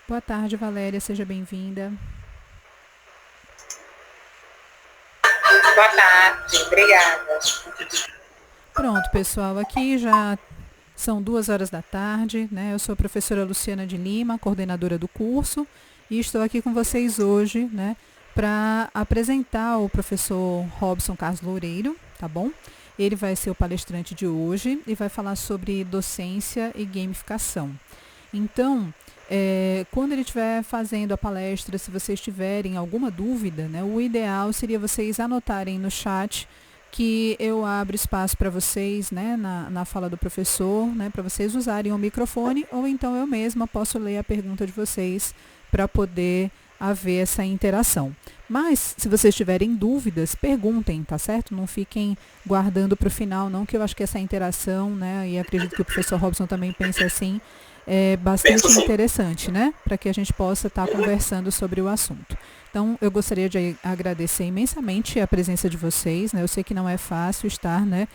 Boa tarde, Valéria, seja bem-vinda. Boa tarde, obrigada. Pronto, pessoal, aqui já são 2 horas da tarde, né? Eu sou a professora Luciana de Lima, coordenadora do curso, e estou aqui com vocês hoje, né, para apresentar o professor Robson Carlos Loureiro, tá bom? Ele vai ser o palestrante de hoje e vai falar sobre docência e gamificação. Então, quando ele estiver fazendo a palestra, se vocês tiverem alguma dúvida, né, o ideal seria vocês anotarem no chat que eu abro espaço para vocês, né, na fala do professor, né, para vocês usarem o microfone, ou então eu mesma posso ler a pergunta de vocês para poder haver essa interação. Mas, se vocês tiverem dúvidas, perguntem, tá certo? Não fiquem guardando para o final, não, que eu acho que essa interação, né, e acredito que o professor Robson também pense assim, é Penso bastante sim. interessante, né, para que a gente possa estar conversando sobre o assunto. Então, eu gostaria de agradecer imensamente a presença de vocês, né? Eu sei que não é fácil estar, né,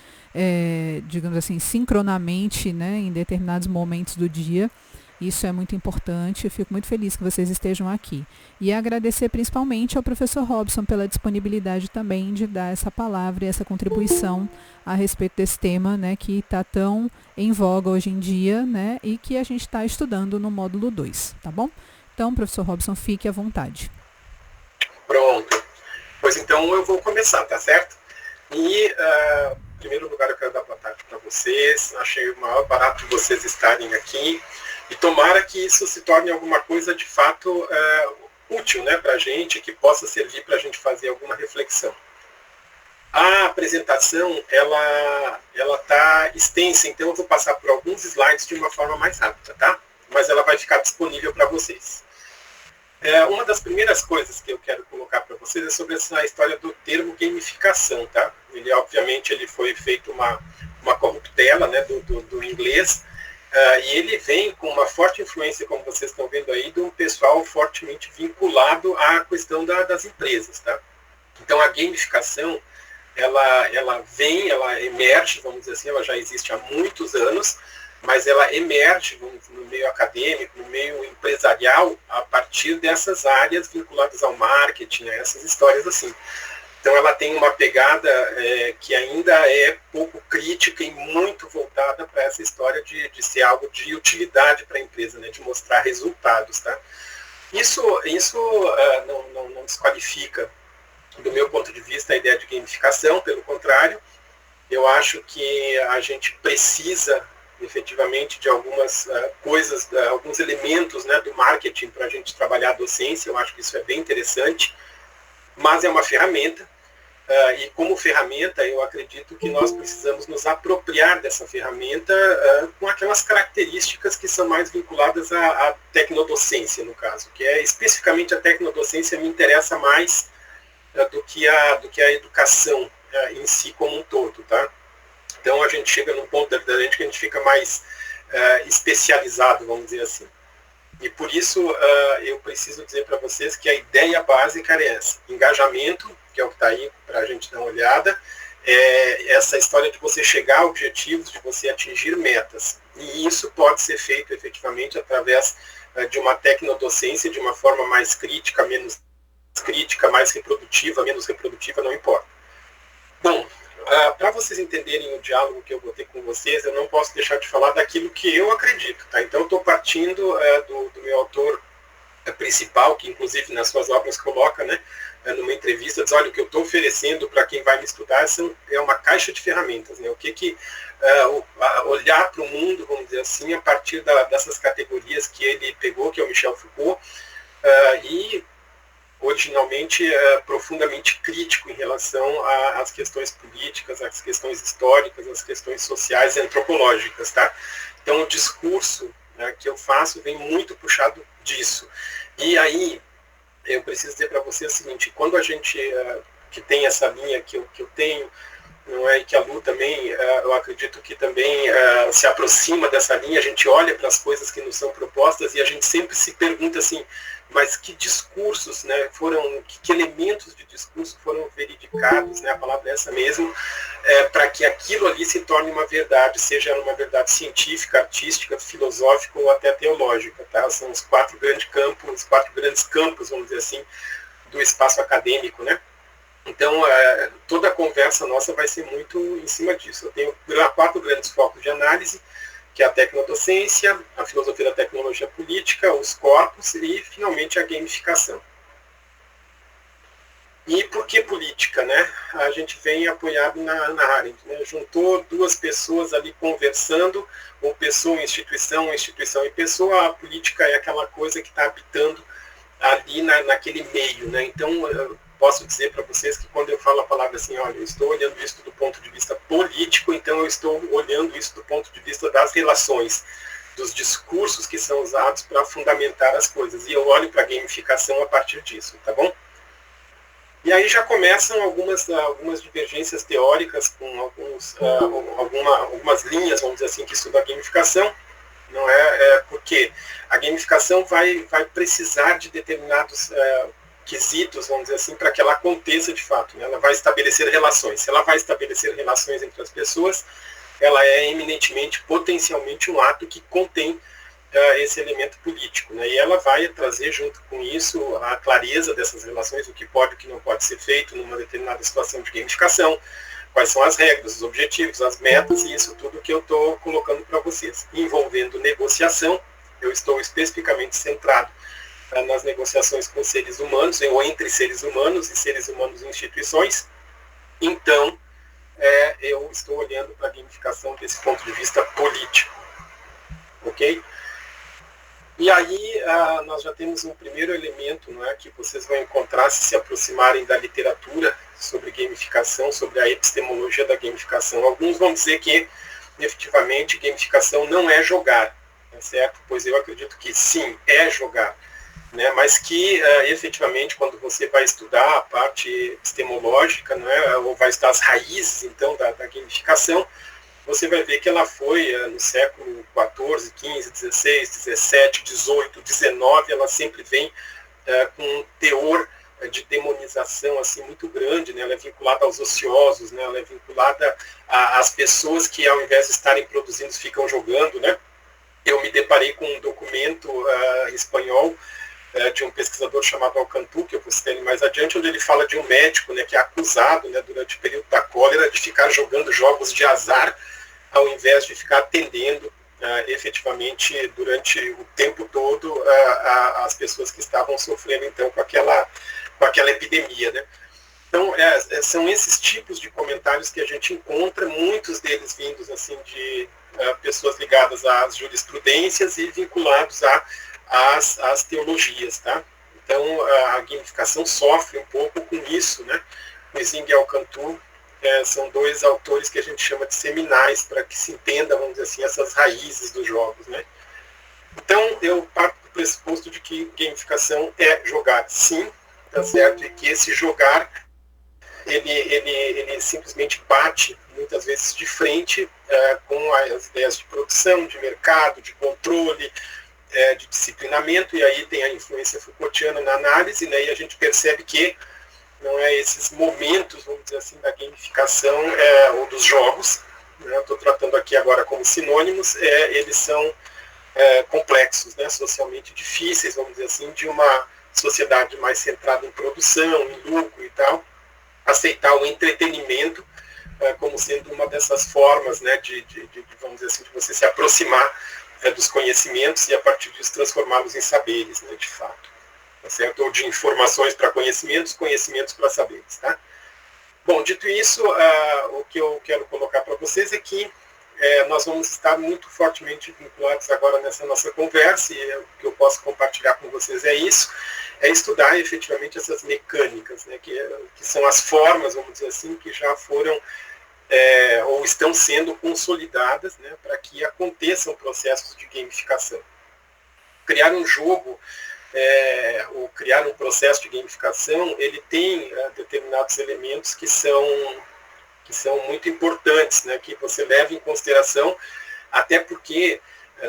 digamos assim, sincronamente, né, em determinados momentos do dia. Isso é muito importante. Eu fico muito feliz que vocês estejam aqui. E agradecer principalmente ao professor Robson pela disponibilidade também de dar essa palavra e essa contribuição a respeito desse tema, né, que está tão em voga hoje em dia, né, e que a gente está estudando no módulo 2, tá bom? Então, professor Robson, fique à vontade. Pronto. Pois então eu vou começar, tá certo? E, em primeiro lugar, eu quero dar boa tarde para vocês. Achei o maior barato de vocês estarem aqui. E tomara que isso se torne alguma coisa de fato útil, né, para a gente, que possa servir para a gente fazer alguma reflexão. A apresentação, ela está extensa, então eu vou passar por alguns slides de uma forma mais rápida, tá? Mas ela vai ficar disponível para vocês. Uma das primeiras coisas que eu quero colocar para vocês é sobre essa história do termo gamificação, tá? Ele, obviamente, ele foi feito uma corruptela, né, do inglês, e ele vem com uma forte influência, como vocês estão vendo aí, de um pessoal fortemente vinculado à questão das empresas, tá? Então, a gamificação, ela emerge, vamos dizer assim, ela já existe há muitos anos, mas ela emerge no meio acadêmico, no meio empresarial, a partir dessas áreas vinculadas ao marketing, a essas histórias assim. Então ela tem uma pegada que ainda é pouco crítica e muito voltada para essa história de ser algo de utilidade para a empresa, né, de mostrar resultados. Tá? Isso não desqualifica, do meu ponto de vista, a ideia de gamificação, pelo contrário, eu acho que a gente precisa efetivamente de algumas coisas, alguns elementos, né, do marketing para a gente trabalhar a docência. Eu acho que isso é bem interessante, mas é uma ferramenta, e como ferramenta eu acredito que nós precisamos nos apropriar dessa ferramenta com aquelas características que são mais vinculadas à tecnodocência, no caso, que é especificamente a tecnodocência me interessa mais do que a educação em si como um todo, tá? Então a gente chega num ponto da gente que a gente fica mais especializado, vamos dizer assim. E por isso eu preciso dizer para vocês que a ideia básica é essa: engajamento, que é o que está aí para a gente dar uma olhada, essa história de você chegar a objetivos, de você atingir metas. E isso pode ser feito efetivamente através de uma tecnodocência, de uma forma mais crítica, menos crítica, mais reprodutiva, menos reprodutiva, não importa. Bom, para vocês entenderem o diálogo que eu vou ter com vocês, eu não posso deixar de falar daquilo que eu acredito. Tá? Então, eu estou partindo do meu autor principal, que inclusive nas suas obras coloca, né, numa entrevista, diz: olha, o que eu estou oferecendo para quem vai me estudar é uma caixa de ferramentas. Né? O que olhar para o mundo, vamos dizer assim, a partir dessas categorias que ele pegou, que é o Michel Foucault, e originalmente profundamente crítico em relação às questões políticas, às questões históricas, às questões sociais e antropológicas. Tá? Então, o discurso que eu faço vem muito puxado disso. E aí, eu preciso dizer para você o seguinte: quando a gente que tem essa linha que eu tenho, não é, e que a Lu também, eu acredito que também se aproxima dessa linha, a gente olha para as coisas que nos são propostas e a gente sempre se pergunta assim: mas que discursos, né, que elementos de discurso foram veridicados, né, a palavra é essa mesmo, para que aquilo ali se torne uma verdade, seja uma verdade científica, artística, filosófica ou até teológica. Tá? São os quatro grandes campos, vamos dizer assim, do espaço acadêmico, né? Então, toda a conversa nossa vai ser muito em cima disso. Eu tenho 4 grandes focos de análise, que é a tecnodocência, a filosofia da tecnologia política, os corpos e, finalmente, a gamificação. E por que política, né? A gente vem apoiado na Arendt, né? Juntou 2 pessoas ali conversando, ou pessoa, instituição e pessoa. A política é aquela coisa que está habitando ali naquele meio, né? Então, eu posso dizer para vocês que quando eu falo a palavra assim, olha, eu estou olhando isso do ponto de vista político, então eu estou olhando isso do ponto de vista das relações, dos discursos que são usados para fundamentar as coisas. E eu olho para a gamificação a partir disso, tá bom? E aí já começam algumas divergências teóricas com algumas linhas, vamos dizer assim, que estudam a gamificação. Não porque a gamificação vai precisar de determinados quesitos, vamos dizer assim, para que ela aconteça de fato. Né? Ela vai estabelecer relações. Se ela vai estabelecer relações entre as pessoas, ela é eminentemente, potencialmente um ato que contém esse elemento político, né? E ela vai trazer junto com isso a clareza dessas relações, o que pode e o que não pode ser feito numa determinada situação de gamificação, quais são as regras, os objetivos, as metas, e isso tudo que eu estou colocando para vocês. Envolvendo negociação, eu estou especificamente centrado nas negociações com seres humanos, ou entre seres humanos e instituições. Então, eu estou olhando para a gamificação desse ponto de vista político. Ok? E aí nós já temos um primeiro elemento, não é, que vocês vão encontrar se aproximarem da literatura sobre gamificação, sobre a epistemologia da gamificação. Alguns vão dizer que, efetivamente, gamificação não é jogar, tá certo? Pois eu acredito que sim, é jogar. Né? Mas que, efetivamente, quando você vai estudar a parte epistemológica, não é, ou vai estudar as raízes, então, da gamificação, você vai ver que ela foi, no século XIV, XV, XVI, XVII, XVIII, XIX, ela sempre vem com um teor de demonização assim, muito grande, né? Ela é vinculada aos ociosos, né? Ela é vinculada às pessoas que, ao invés de estarem produzindo, ficam jogando. Né? Eu me deparei com um documento espanhol de um pesquisador chamado Alcantu, que eu vou citar ele mais adiante, onde ele fala de um médico, né, que é acusado, né, durante o período da cólera de ficar jogando jogos de azar, ao invés de ficar atendendo efetivamente durante o tempo todo as pessoas que estavam sofrendo então com aquela epidemia. Né? Então, são esses tipos de comentários que a gente encontra, muitos deles vindos assim, de pessoas ligadas às jurisprudências e vinculados às teologias. Tá? Então, a gamificação sofre um pouco com isso. Né? O Ising e Alcantu são 2 autores que a gente chama de seminais, para que se entenda, vamos dizer assim, essas raízes dos jogos. Né? Então, eu parto do pressuposto de que gamificação é jogar, sim, tá certo? E que esse jogar, ele simplesmente bate, muitas vezes, de frente com as ideias de produção, de mercado, de controle, de disciplinamento, e aí tem a influência Foucaultiana na análise, né? E a gente percebe que não é esses momentos, vamos dizer assim, da gamificação ou dos jogos, né, eu estou tratando aqui agora como sinônimos, eles são complexos, né, socialmente difíceis, vamos dizer assim, de uma sociedade mais centrada em produção, em lucro e tal, aceitar o entretenimento como sendo uma dessas formas, né, vamos dizer assim, de você se aproximar dos conhecimentos e a partir disso transformá-los em saberes, né, de fato. Tá certo? Ou de informações para conhecimentos, conhecimentos para saberes. Tá? Bom, dito isso, o que eu quero colocar para vocês é que nós vamos estar muito fortemente vinculados agora nessa nossa conversa, e o que eu posso compartilhar com vocês é isso, estudar efetivamente essas mecânicas, né, que são as formas, vamos dizer assim, que já foram ou estão sendo consolidadas, né, para que aconteçam processos de gamificação. Criar um jogo ou criar um processo de gamificação, ele tem determinados elementos que são muito importantes, né, que você leva em consideração, até porque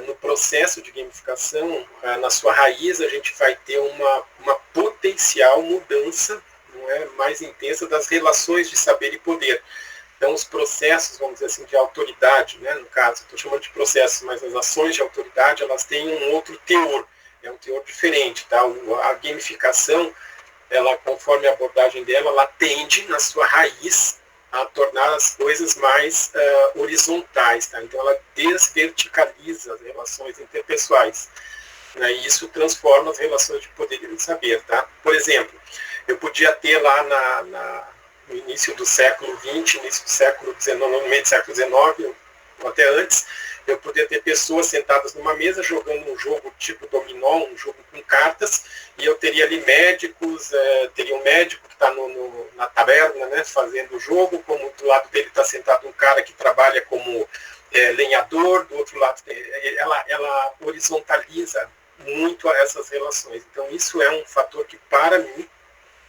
no processo de gamificação, na sua raiz, a gente vai ter uma potencial mudança, não é, mais intensa das relações de saber e poder. Então, os processos, vamos dizer assim, de autoridade, né, no caso, estou chamando de processos, mas as ações de autoridade, elas têm um outro teor, é um teor diferente, tá? A gamificação, ela, conforme a abordagem dela, ela tende, na sua raiz, a tornar as coisas mais horizontais, tá? Então, ela desverticaliza as relações interpessoais, né? E isso transforma as relações de poder e de saber, tá? Por exemplo, eu podia ter lá no início do século XX, início do século XIX, no meio do século XIX, ou até antes, eu podia ter pessoas sentadas numa mesa jogando um jogo tipo dominó, um jogo com cartas, e eu teria ali médicos, teria um médico que está na taberna, né, fazendo o jogo, como do lado dele está sentado um cara que trabalha como lenhador, do outro lado ela horizontaliza muito essas relações. Então isso é um fator que, para mim,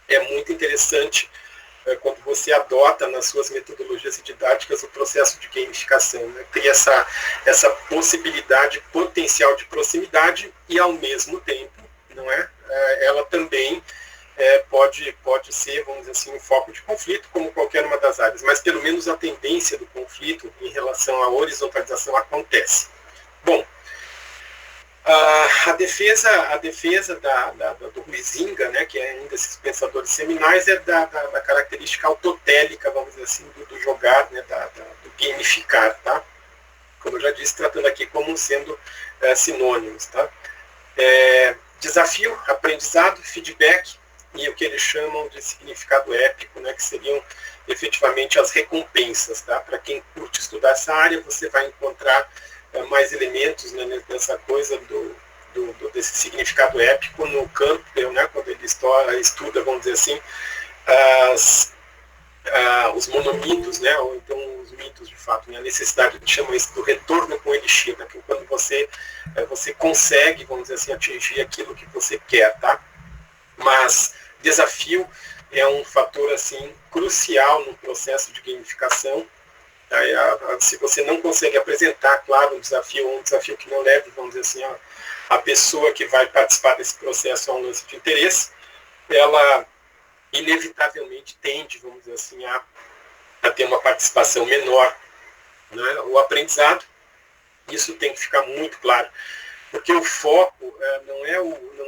é muito interessante quando você adota nas suas metodologias didáticas o processo de gamificação, né? Cria essa possibilidade potencial de proximidade e, ao mesmo tempo, não é? Ela também pode ser, vamos dizer assim, um foco de conflito, como qualquer uma das áreas, mas pelo menos a tendência do conflito em relação à horizontalização acontece. Bom, a defesa do Huizinga, né, que é um desses pensadores seminais, é da característica autotélica, vamos dizer assim, do jogar, né, do gamificar, tá? Como eu já disse, tratando aqui como sendo sinônimos, tá? Desafio, aprendizado, feedback e o que eles chamam de significado épico, né, que seriam efetivamente as recompensas, tá? Para quem curte estudar essa área, você vai encontrar mais elementos, né, nessa coisa desse significado épico no Campbell, né, quando ele estuda, vamos dizer assim, os monomitos, né, ou então os mitos de fato, né, a necessidade, ele chama isso do retorno com elixir, né, que quando você consegue, vamos dizer assim, atingir aquilo que você quer, tá? Mas desafio é um fator assim crucial no processo de gamificação. Se você não consegue apresentar, claro, um desafio que não leve, vamos dizer assim, a pessoa que vai participar desse processo a um lance de interesse, ela inevitavelmente tende, vamos dizer assim, a ter uma participação menor, né? O aprendizado, isso tem que ficar muito claro, porque o foco não é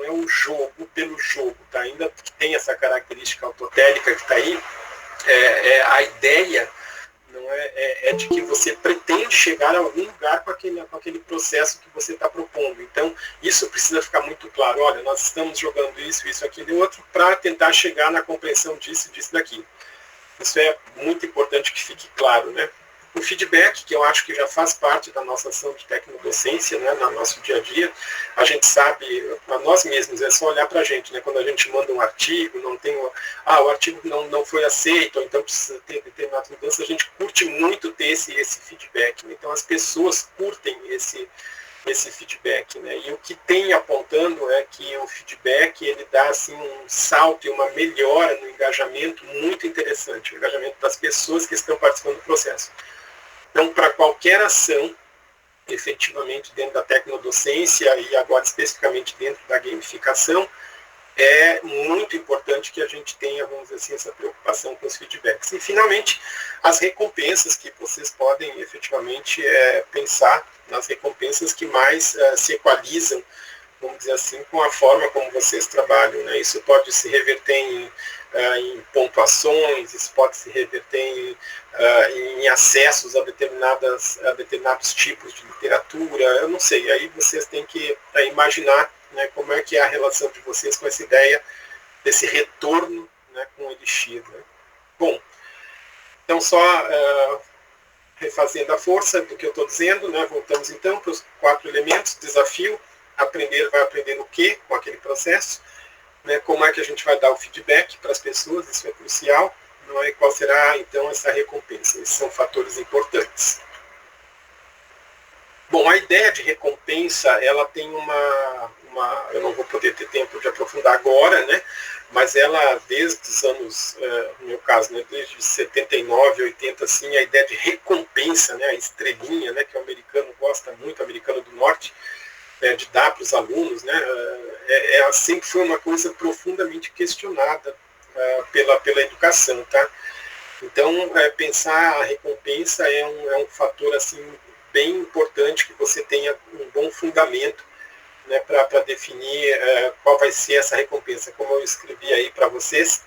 o jogo pelo jogo, tá? Ainda que tem essa característica autotélica que está aí, a ideia não é de que você pretende chegar a algum lugar com aquele processo que você está propondo. Então, isso precisa ficar muito claro. Olha, nós estamos jogando isso, aquilo e outro, para tentar chegar na compreensão disso, daquilo. Isso é muito importante que fique claro, né? O feedback, que eu acho que já faz parte da nossa ação de tecnodocência, né, no nosso dia a dia, a gente sabe, para nós mesmos, é só olhar para a gente, né, quando a gente manda um artigo, não tem o artigo não foi aceito, ou então precisa ter determinadas mudanças, a gente curte muito ter esse feedback, né? Então as pessoas curtem esse feedback, né? E o que tem apontando é que o feedback ele dá assim um salto e uma melhora no engajamento muito interessante, o engajamento das pessoas que estão participando do processo. Então, para qualquer ação, efetivamente, dentro da tecnodocência e agora especificamente dentro da gamificação, é muito importante que a gente tenha, vamos dizer assim, essa preocupação com os feedbacks. E, finalmente, as recompensas que vocês podem efetivamente pensar nas recompensas que mais se equalizam, vamos dizer assim, com a forma como vocês trabalham, né? Isso pode se reverter em pontuações, isso pode se reverter em acessos a determinados tipos de literatura, eu não sei, aí vocês têm que imaginar, né, como é que é a relação de vocês com essa ideia desse retorno, né, com o elixir, né? Bom, então só refazendo a força do que eu estou dizendo, né, voltamos então para os 4 elementos: desafio, vai aprender o que com aquele processo, né, como é que a gente vai dar o feedback para as pessoas, isso é crucial, não é? Qual será então essa recompensa? Esses são fatores importantes. Bom, a ideia de recompensa, ela tem eu não vou poder ter tempo de aprofundar agora, né? Mas ela, desde os anos, no meu caso, né, desde 79, 80, assim, a ideia de recompensa, né, a estrelinha, né, que o americano gosta muito, o americano do norte, de dar para os alunos, né, sempre foi uma coisa profundamente questionada pela educação, tá? Então, pensar a recompensa é um fator assim bem importante, que você tenha um bom fundamento, né, para definir qual vai ser essa recompensa. Como eu escrevi aí para vocês,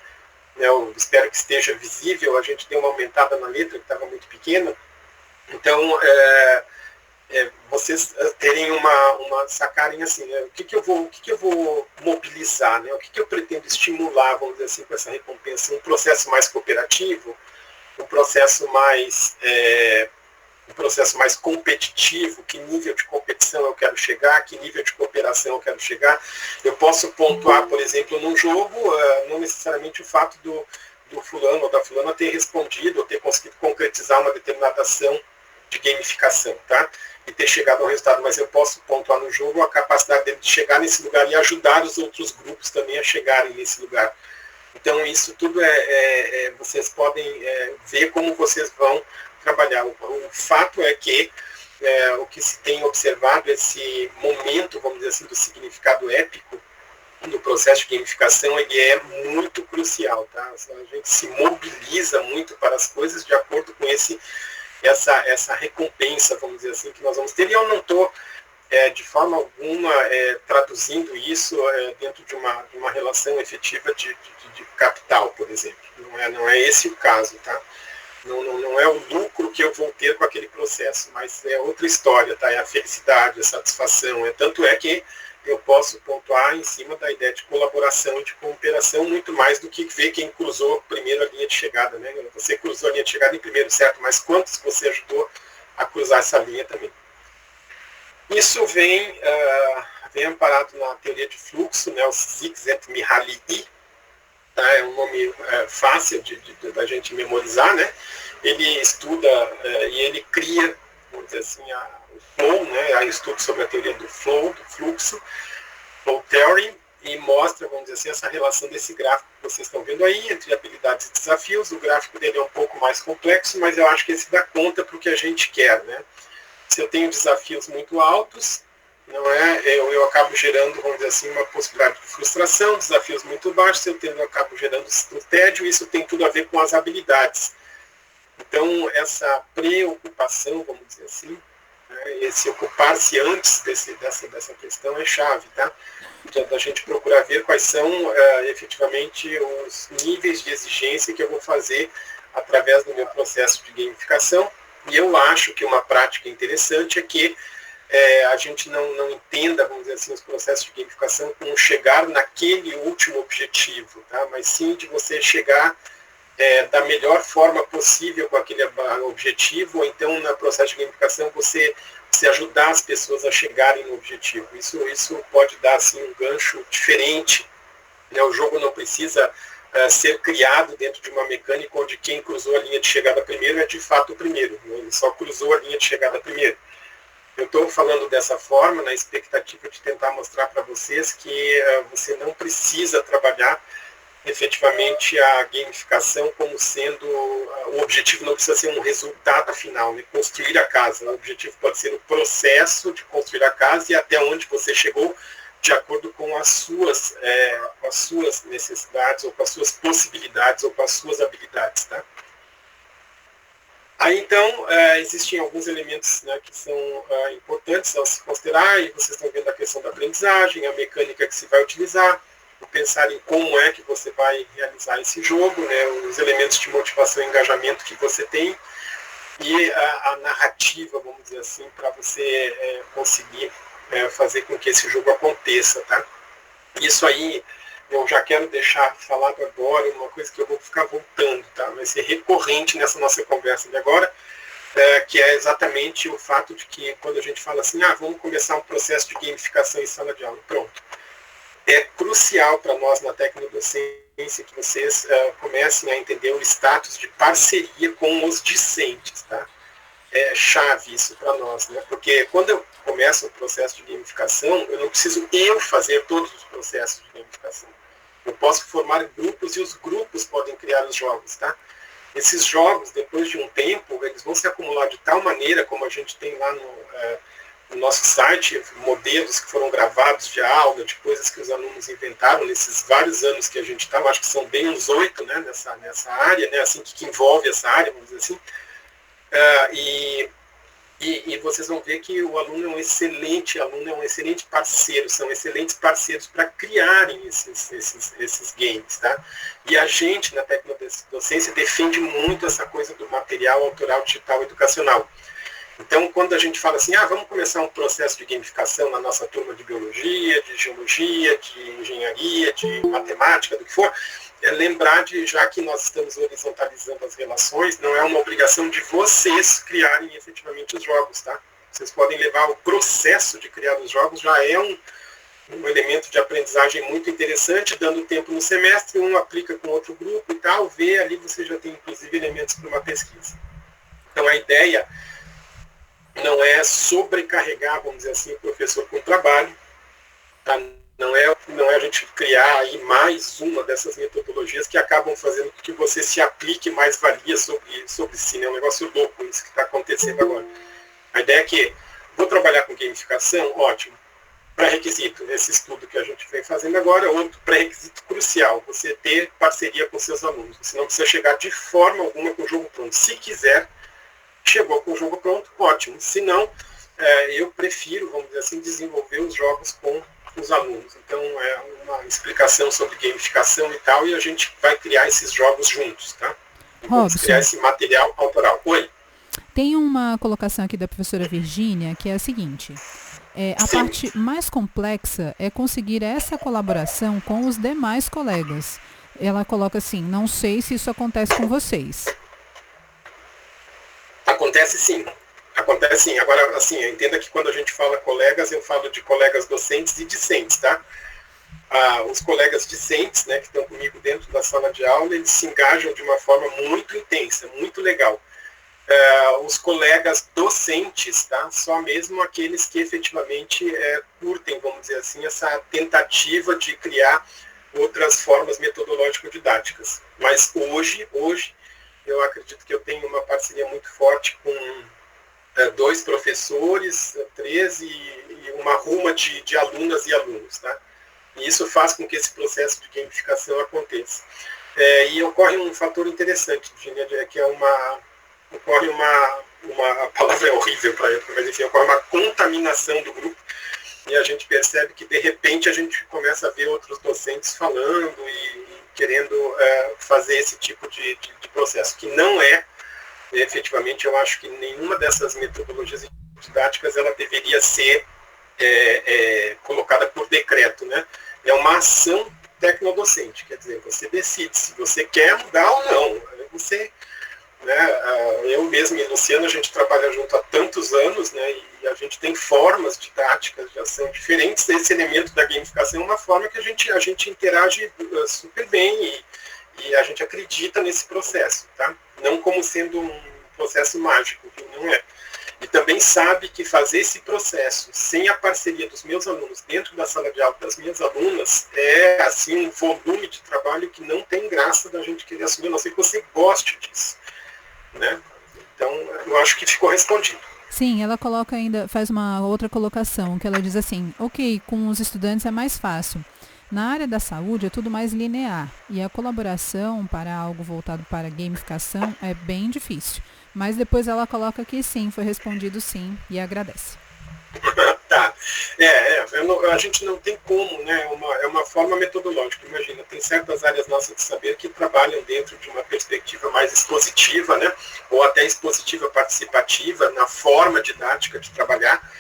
né, eu espero que esteja visível, a gente deu uma aumentada na letra, que estava muito pequena. Então, vocês terem sacarem assim, né, o que eu vou mobilizar, né, o que eu pretendo estimular, vamos dizer assim, com essa recompensa, um processo mais cooperativo, um processo mais competitivo, que nível de competição eu quero chegar, que nível de cooperação eu quero chegar. Eu posso pontuar, por exemplo, num jogo, não necessariamente o fato do fulano ou da fulana ter respondido ou ter conseguido concretizar uma determinada ação de gamificação, tá? E ter chegado ao resultado, mas eu posso pontuar no jogo a capacidade dele de chegar nesse lugar e ajudar os outros grupos também a chegarem nesse lugar. Então, isso tudo vocês podem ver como vocês vão trabalhar. O fato é que o que se tem observado, esse momento, vamos dizer assim, do significado épico no processo de gamificação, ele é muito crucial, tá? A gente se mobiliza muito para as coisas de acordo com essa recompensa, vamos dizer assim, que nós vamos ter. E eu não estou, de forma alguma, traduzindo isso dentro de uma relação efetiva de capital, por exemplo. Não é esse o caso, tá? Não é o lucro que eu vou ter com aquele processo, mas é outra história, tá? É a felicidade, a satisfação. Tanto é que eu posso pontuar em cima da ideia de colaboração e de cooperação muito mais do que ver quem cruzou primeiro a linha de chegada, né? Você cruzou a linha de chegada em primeiro, certo? Mas quantos você ajudou a cruzar essa linha também? Isso vem amparado na teoria de fluxo, né? O Csikszentmihalyi, tá? É um nome fácil da gente memorizar, né? Ele estuda e ele cria, vamos dizer assim, o flow, né? Aí estudo sobre a teoria do flow, do fluxo, flow theory, e mostra, vamos dizer assim, essa relação desse gráfico que vocês estão vendo aí, entre habilidades e desafios. O gráfico dele é um pouco mais complexo, mas eu acho que esse dá conta para o que a gente quer, né? Se eu tenho desafios muito altos, eu acabo gerando, vamos dizer assim, uma possibilidade de frustração. Desafios muito baixos, eu acabo gerando o tédio. Isso tem tudo a ver com as habilidades. Então, essa preocupação, vamos dizer assim, né, esse ocupar-se antes dessa questão é chave, tá? Da gente procurar ver quais são efetivamente os níveis de exigência que eu vou fazer através do meu processo de gamificação. E eu acho que uma prática interessante é que a gente não entenda, vamos dizer assim, os processos de gamificação como chegar naquele último objetivo, tá? Mas sim de você chegar da melhor forma possível com aquele objetivo, ou então no processo de gamificação você ajudar as pessoas a chegarem no objetivo. Isso pode dar assim, um gancho diferente, né? O jogo não precisa ser criado dentro de uma mecânica onde quem cruzou a linha de chegada primeiro é de fato o primeiro, né? Ele só cruzou a linha de chegada primeiro. Eu estou falando dessa forma na expectativa de tentar mostrar para vocês que você não precisa trabalhar efetivamente a gamificação como sendo o objetivo, não precisa ser um resultado final, né? Construir a casa. O objetivo pode ser o processo de construir a casa e até onde você chegou de acordo com as suas necessidades, ou com as suas possibilidades, ou com as suas habilidades, tá? Aí, então, existem alguns elementos, né, que são importantes ao se considerar, e vocês estão vendo a questão da aprendizagem, a mecânica que se vai utilizar, pensar em como é que você vai realizar esse jogo, né, os elementos de motivação e engajamento que você tem, e a narrativa, vamos dizer assim, para você conseguir fazer com que esse jogo aconteça, tá? Isso aí eu já quero deixar falado agora, uma coisa que eu vou ficar voltando, tá? Vai ser recorrente nessa nossa conversa de agora, que é exatamente o fato de que quando a gente fala assim, vamos começar um processo de gamificação em sala de aula, pronto. É crucial para nós na tecnodocência que vocês comecem a entender o status de parceria com os discentes, tá? É chave isso para nós, né? Porque quando eu começo o processo de gamificação, eu não preciso fazer todos os processos de gamificação. Eu posso formar grupos e os grupos podem criar os jogos, tá? Esses jogos, depois de um tempo, eles vão se acumular de tal maneira, como a gente tem lá no nosso site modelos que foram gravados de aula, de coisas que os alunos inventaram nesses vários anos que a gente está, acho que são bem uns 8, né, nessa área, né, assim, que envolve essa área, vamos dizer assim. E vocês vão ver que o aluno é um excelente aluno, é um excelente parceiro, são excelentes parceiros para criarem esses games, tá? E a gente, na tecnodocência, defende muito essa coisa do material autoral digital educacional. Então, quando a gente fala assim, vamos começar um processo de gamificação na nossa turma de biologia, de geologia, de engenharia, de matemática, do que for, é lembrar de, já que nós estamos horizontalizando as relações, não é uma obrigação de vocês criarem efetivamente os jogos, tá? Vocês podem levar o processo de criar os jogos, já é um elemento de aprendizagem muito interessante, dando tempo no semestre, um aplica com outro grupo e tal, vê ali, você já tem inclusive elementos para uma pesquisa. Então a ideia não é sobrecarregar, vamos dizer assim, o professor com o trabalho, tá? Não é a gente criar aí mais uma dessas metodologias que acabam fazendo com que você se aplique mais valia sobre si, né? É um negócio louco isso que está acontecendo agora. A ideia é que vou trabalhar com gamificação, ótimo. Pré-requisito, esse estudo que a gente vem fazendo agora, outro pré-requisito crucial, você ter parceria com seus alunos. Você não precisa chegar de forma alguma com o jogo pronto. Se quiser, chegou com o jogo pronto, ótimo. Se não, eu prefiro, vamos dizer assim, desenvolver os jogos com os alunos. Então, é uma explicação sobre gamificação e tal, e a gente vai criar esses jogos juntos, tá? Vamos criar esse material autoral. Oi? Tem uma colocação aqui da professora Virgínia, que é a seguinte: a Sim. parte mais complexa é conseguir essa colaboração com os demais colegas. Ela coloca assim, não sei se isso acontece com vocês. Acontece sim. Acontece sim. Agora, assim, entenda que quando a gente fala colegas, eu falo de colegas docentes e discentes, tá? Os colegas discentes, né, que estão comigo dentro da sala de aula, eles se engajam de uma forma muito intensa, muito legal. Os colegas docentes, tá? Só mesmo aqueles que efetivamente curtem, vamos dizer assim, essa tentativa de criar outras formas metodológico-didáticas. Mas hoje, eu acredito que eu tenho uma parceria muito forte com 2 professores, 3 e uma ruma de alunas e alunos, tá? E isso faz com que esse processo de gamificação aconteça. E ocorre um fator interessante, Virginia, que é ocorre a palavra é horrível para ele, mas enfim, ocorre uma contaminação do grupo, e a gente percebe que de repente a gente começa a ver outros docentes falando e querendo fazer esse tipo de processo, que não é, efetivamente, eu acho que nenhuma dessas metodologias didáticas ela deveria ser colocada por decreto, né? É uma ação tecnodocente, quer dizer, você decide se você quer mudar ou não. Você, né, eu mesmo e Luciana, a gente trabalha junto há tantos anos, né, e a gente tem formas didáticas de ação diferentes. Esse elemento da gamificação é uma forma que a gente interage super bem e a gente acredita nesse processo, tá? Não como sendo um processo mágico, que não é. E também sabe que fazer esse processo sem a parceria dos meus alunos dentro da sala de aula das minhas alunas é assim um volume de trabalho que não tem graça da gente querer assumir, a não ser que você goste disso, né? Então, eu acho que ficou respondido. Sim, ela coloca ainda, faz uma outra colocação, que ela diz assim, ok, com os estudantes é mais fácil. Na área da saúde é tudo mais linear e a colaboração para algo voltado para gamificação é bem difícil. Mas depois ela coloca que sim, foi respondido sim e agradece. Tá. A gente não tem como, né? É uma forma metodológica. Imagina, tem certas áreas nossas de saber que trabalham dentro de uma perspectiva mais expositiva, né? Ou até expositiva participativa na forma didática de trabalhar.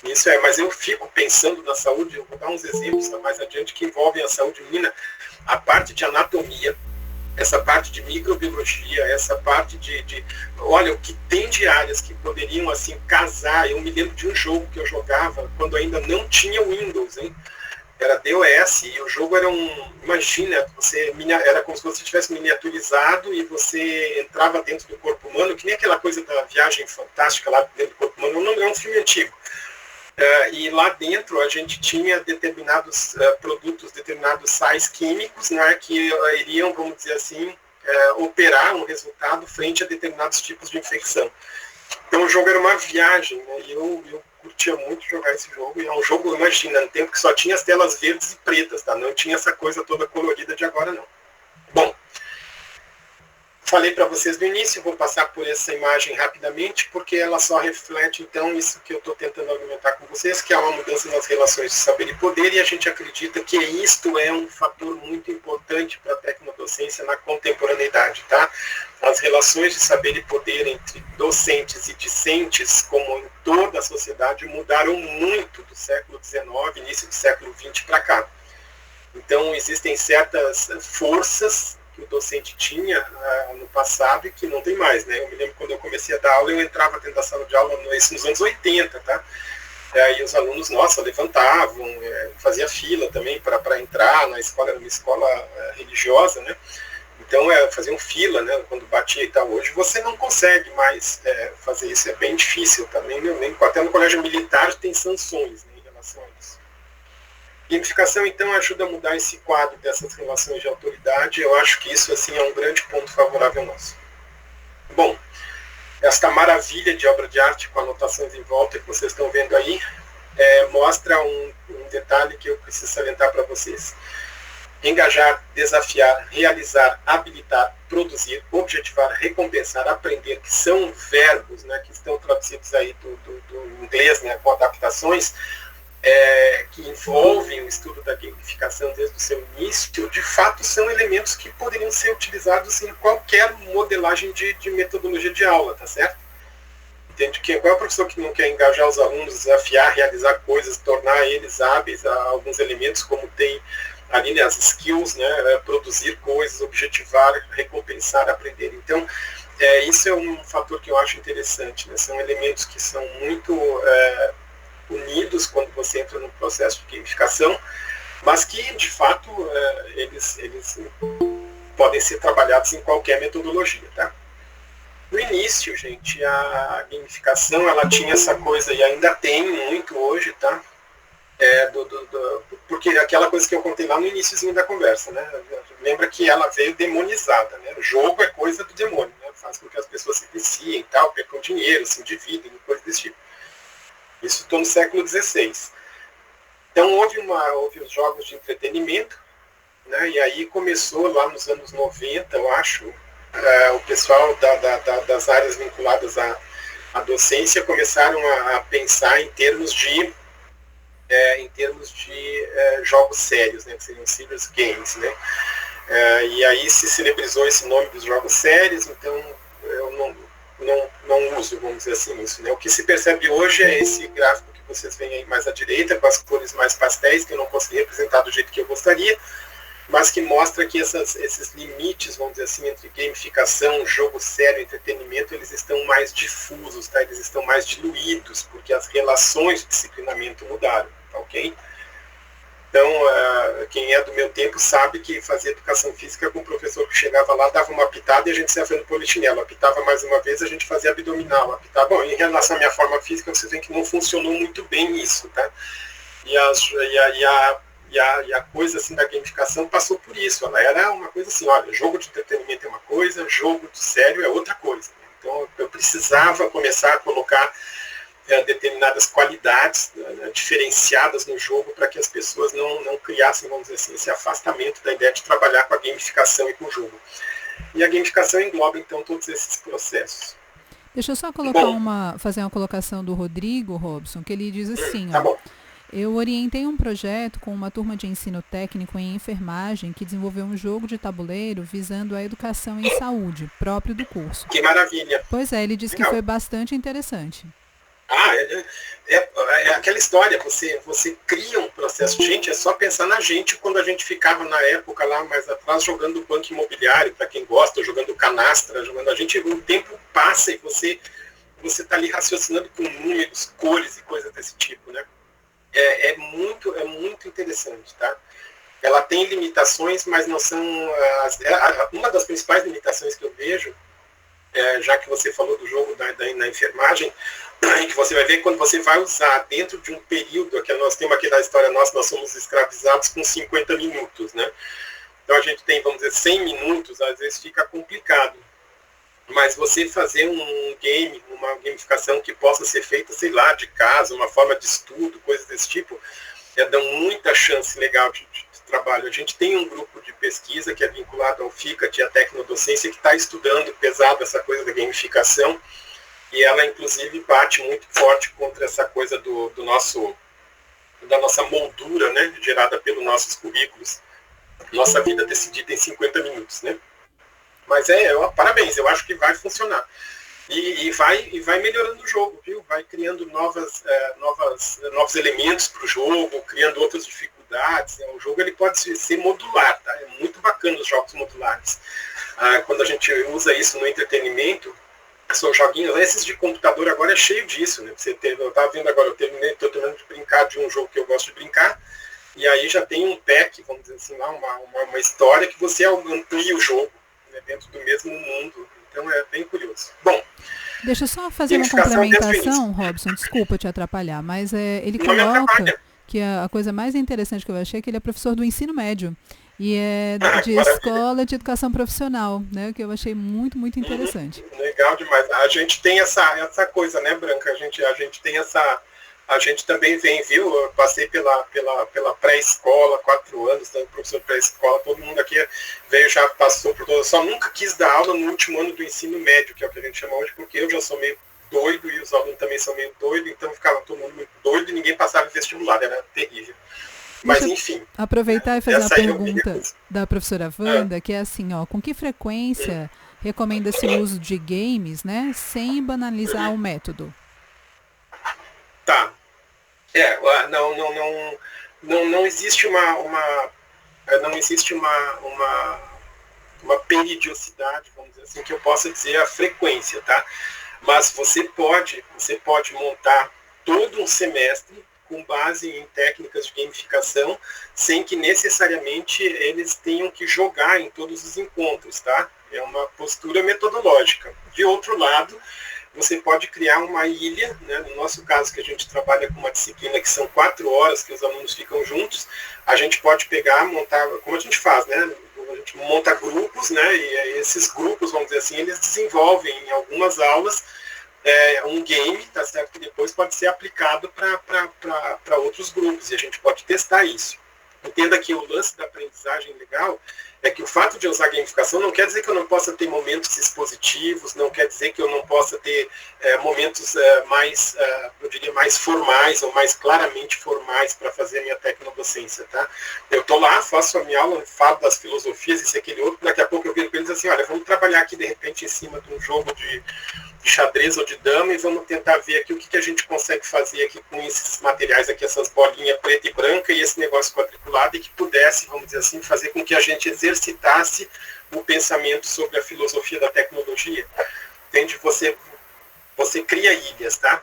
Isso mas eu fico pensando na saúde, eu vou dar uns exemplos mais adiante que envolvem a saúde menina, a parte de anatomia, essa parte de microbiologia, essa parte olha, o que tem de áreas que poderiam assim casar. Eu me lembro de um jogo que eu jogava quando ainda não tinha Windows, hein? Era DOS, e o jogo era imagina, era como se você tivesse miniaturizado e você entrava dentro do corpo humano, que nem aquela coisa da Viagem Fantástica lá dentro do corpo humano, não é um filme antigo. E lá dentro a gente tinha determinados produtos, determinados sais químicos, né, que iriam, vamos dizer assim, operar um resultado frente a determinados tipos de infecção. Então o jogo era uma viagem, né, e eu curtia muito jogar esse jogo, e é um jogo, imagina, no tempo que só tinha as telas verdes e pretas, tá? Não tinha essa coisa toda colorida de agora, não. Bom, falei para vocês no início, vou passar por essa imagem rapidamente, porque ela só reflete, então, isso que eu estou tentando argumentar com vocês, que é uma mudança nas relações de saber e poder, e a gente acredita que isto é um fator muito importante para a tecnodocência na contemporaneidade, tá? As relações de saber e poder entre docentes e discentes, como em toda a sociedade, mudaram muito do século XIX, início do século XX para cá. Então, existem certas forças que o docente tinha no passado e que não tem mais, né? Eu me lembro quando eu comecei a dar aula, eu entrava dentro da sala de aula nos anos 80, tá? E os alunos, nossa, levantavam, fazia fila também para entrar na escola, era uma escola religiosa, né? Então, faziam fila, né, quando batia e tal. Hoje você não consegue mais fazer isso, é bem difícil também, nem até no colégio militar tem sanções, né, em relação a isso. Gamificação, então, ajuda a mudar esse quadro dessas relações de autoridade. Eu acho que isso, assim, é um grande ponto favorável nosso. Bom, esta maravilha de obra de arte com anotações em volta que vocês estão vendo aí, mostra um detalhe que eu preciso salientar para vocês. Engajar, desafiar, realizar, habilitar, produzir, objetivar, recompensar, aprender, que são verbos, né, que estão traduzidos aí do inglês, né, com adaptações, que envolvem o estudo da gamificação desde o seu início, de fato são elementos que poderiam ser utilizados em qualquer modelagem de metodologia de aula, tá certo? Entende que qual é o professor que não quer engajar os alunos, desafiar, realizar coisas, tornar eles hábeis a alguns elementos, como tem ali, né, as skills, né, produzir coisas, objetivar, recompensar, aprender. Então, isso é um fator que eu acho interessante, né? São elementos que são muito unidos quando você entra no processo de gamificação, mas que, de fato, eles podem ser trabalhados em qualquer metodologia, tá? No início, gente, a gamificação, ela tinha essa coisa, e ainda tem muito hoje, tá? Porque aquela coisa que eu contei lá no iníciozinho da conversa, né? Lembra que ela veio demonizada, né? O jogo é coisa do demônio, né? Faz com que as pessoas se viciem e tal, percam dinheiro, se endividem, coisa desse tipo. Isso estou no século XVI. Então houve os jogos de entretenimento, né? E aí começou lá nos anos 90, eu acho, o pessoal das áreas vinculadas à docência começaram a pensar em termos de jogos sérios, né, que seriam serious games, né? E aí se celebrizou esse nome dos jogos sérios, então eu não uso, vamos dizer assim, isso, né? O que se percebe hoje é esse gráfico que vocês veem aí mais à direita, com as cores mais pastéis, que eu não consegui representar do jeito que eu gostaria, mas que mostra que esses limites, vamos dizer assim, entre gamificação, jogo sério, entretenimento, eles estão mais difusos, tá? Eles estão mais diluídos, porque as relações de disciplinamento mudaram, tá, ok? Então, quem é do meu tempo sabe que fazia educação física com o professor que chegava lá, dava uma pitada e a gente saia fazendo polichinelo. Apitava mais uma vez, a gente fazia abdominal. Apitava. Bom, em relação à minha forma física, vocês veem que não funcionou muito bem isso, tá? E a coisa assim da gamificação passou por isso. Ela era uma coisa assim, olha, jogo de entretenimento é uma coisa, jogo de sério é outra coisa. Então, eu precisava começar a colocar determinadas qualidades diferenciadas no jogo para que as pessoas não criassem, vamos dizer assim, esse afastamento da ideia de trabalhar com a gamificação e com o jogo. E a gamificação engloba, então, todos esses processos. Deixa eu só fazer uma colocação do Rodrigo Robson, que ele diz assim, tá bom. Eu orientei um projeto com uma turma de ensino técnico em enfermagem que desenvolveu um jogo de tabuleiro visando a educação em saúde, próprio do curso. Que maravilha! Pois é, ele disse que foi bastante interessante. É aquela história, você cria um processo. Gente, é só pensar na gente quando a gente ficava na época lá mais atrás jogando banco imobiliário, para quem gosta, jogando canastra, o tempo passa e você está ali raciocinando com números, cores e coisas desse tipo, né? É muito interessante, tá? Ela tem limitações, mas não são... uma das principais limitações que eu vejo, já que você falou do jogo na enfermagem, que você vai ver quando você vai usar dentro de um período, que nós temos aqui na história nossa, nós somos escravizados com 50 minutos, né? Então a gente tem, vamos dizer, 100 minutos, às vezes fica complicado. Mas você fazer um game, uma gamificação que possa ser feita, sei lá, de casa, uma forma de estudo, coisas desse tipo, dão muita chance legal de trabalho. A gente tem um grupo de pesquisa que é vinculado ao FICAT, a Tecnodocência, que está estudando pesado essa coisa da gamificação, e ela, inclusive, bate muito forte contra essa coisa da nossa moldura, né, gerada pelos nossos currículos. Nossa vida decidida em 50 minutos, né? Mas parabéns, eu acho que vai funcionar. E vai melhorando o jogo, viu? Vai criando novos elementos para o jogo, criando outras dificuldades. O jogo ele pode ser modular, tá? É muito bacana os jogos modulares. Quando a gente usa isso no entretenimento, são joguinhos, esses de computador agora é cheio disso, né? Eu estava vendo agora, estou terminando de brincar de um jogo que eu gosto de brincar, e aí já tem um pack, vamos dizer assim, lá, uma história que você amplia o jogo, né, dentro do mesmo mundo. Então é bem curioso. Bom, deixa eu só fazer uma complementação, Robson, desculpa te atrapalhar, mas ele coloca que a coisa mais interessante que eu achei é que ele é professor do ensino médio e é de escola de educação profissional, né, que eu achei muito, muito interessante. Legal demais. A gente tem essa coisa, né, Branca? A gente tem essa... A gente também vem, viu? Eu passei pela pré-escola, 4 anos, né, professor de pré-escola, todo mundo aqui já passou por toda. Só nunca quis dar aula no último ano do ensino médio, que é o que a gente chama hoje, porque eu já sou meio doido e os alunos também são meio doidos, então ficava todo mundo muito doido e ninguém passava em vestibular, era terrível. Mas enfim. Aproveitar e fazer a pergunta da professora Wanda, que é assim, com que frequência recomenda-se o uso de games, né, sem banalizar o método? Tá. Não existe uma periodicidade, vamos dizer assim, que eu possa dizer a frequência, tá? Mas você pode montar todo um semestre com base em técnicas de gamificação, sem que necessariamente eles tenham que jogar em todos os encontros, tá? É uma postura metodológica. De outro lado, você pode criar uma ilha, né? No nosso caso, que a gente trabalha com uma disciplina que são 4 horas que os alunos ficam juntos, a gente pode pegar, montar, como a gente faz, né? A gente monta grupos, né? E esses grupos, vamos dizer assim, eles desenvolvem em algumas aulas um game, tá certo? Que depois pode ser aplicado para outros grupos, e a gente pode testar isso. Entenda que o lance da aprendizagem legal é que o fato de eu usar gamificação não quer dizer que eu não possa ter momentos expositivos, não quer dizer que eu não possa ter momentos mais, eu diria, mais formais ou mais claramente formais para fazer a minha tecnodocência, tá? Eu estou lá, faço a minha aula, falo das filosofias, isso e aquele outro, daqui a pouco eu viro para eles assim, olha, vamos trabalhar aqui de repente em cima de um jogo de xadrez ou de dama e vamos tentar ver aqui o que a gente consegue fazer aqui com esses materiais aqui, essas bolinhas preta e branca e esse negócio quadriculado, e que pudesse, vamos dizer assim, fazer com que a gente exercitasse o pensamento sobre a filosofia da tecnologia. Entende? Você cria ilhas, tá?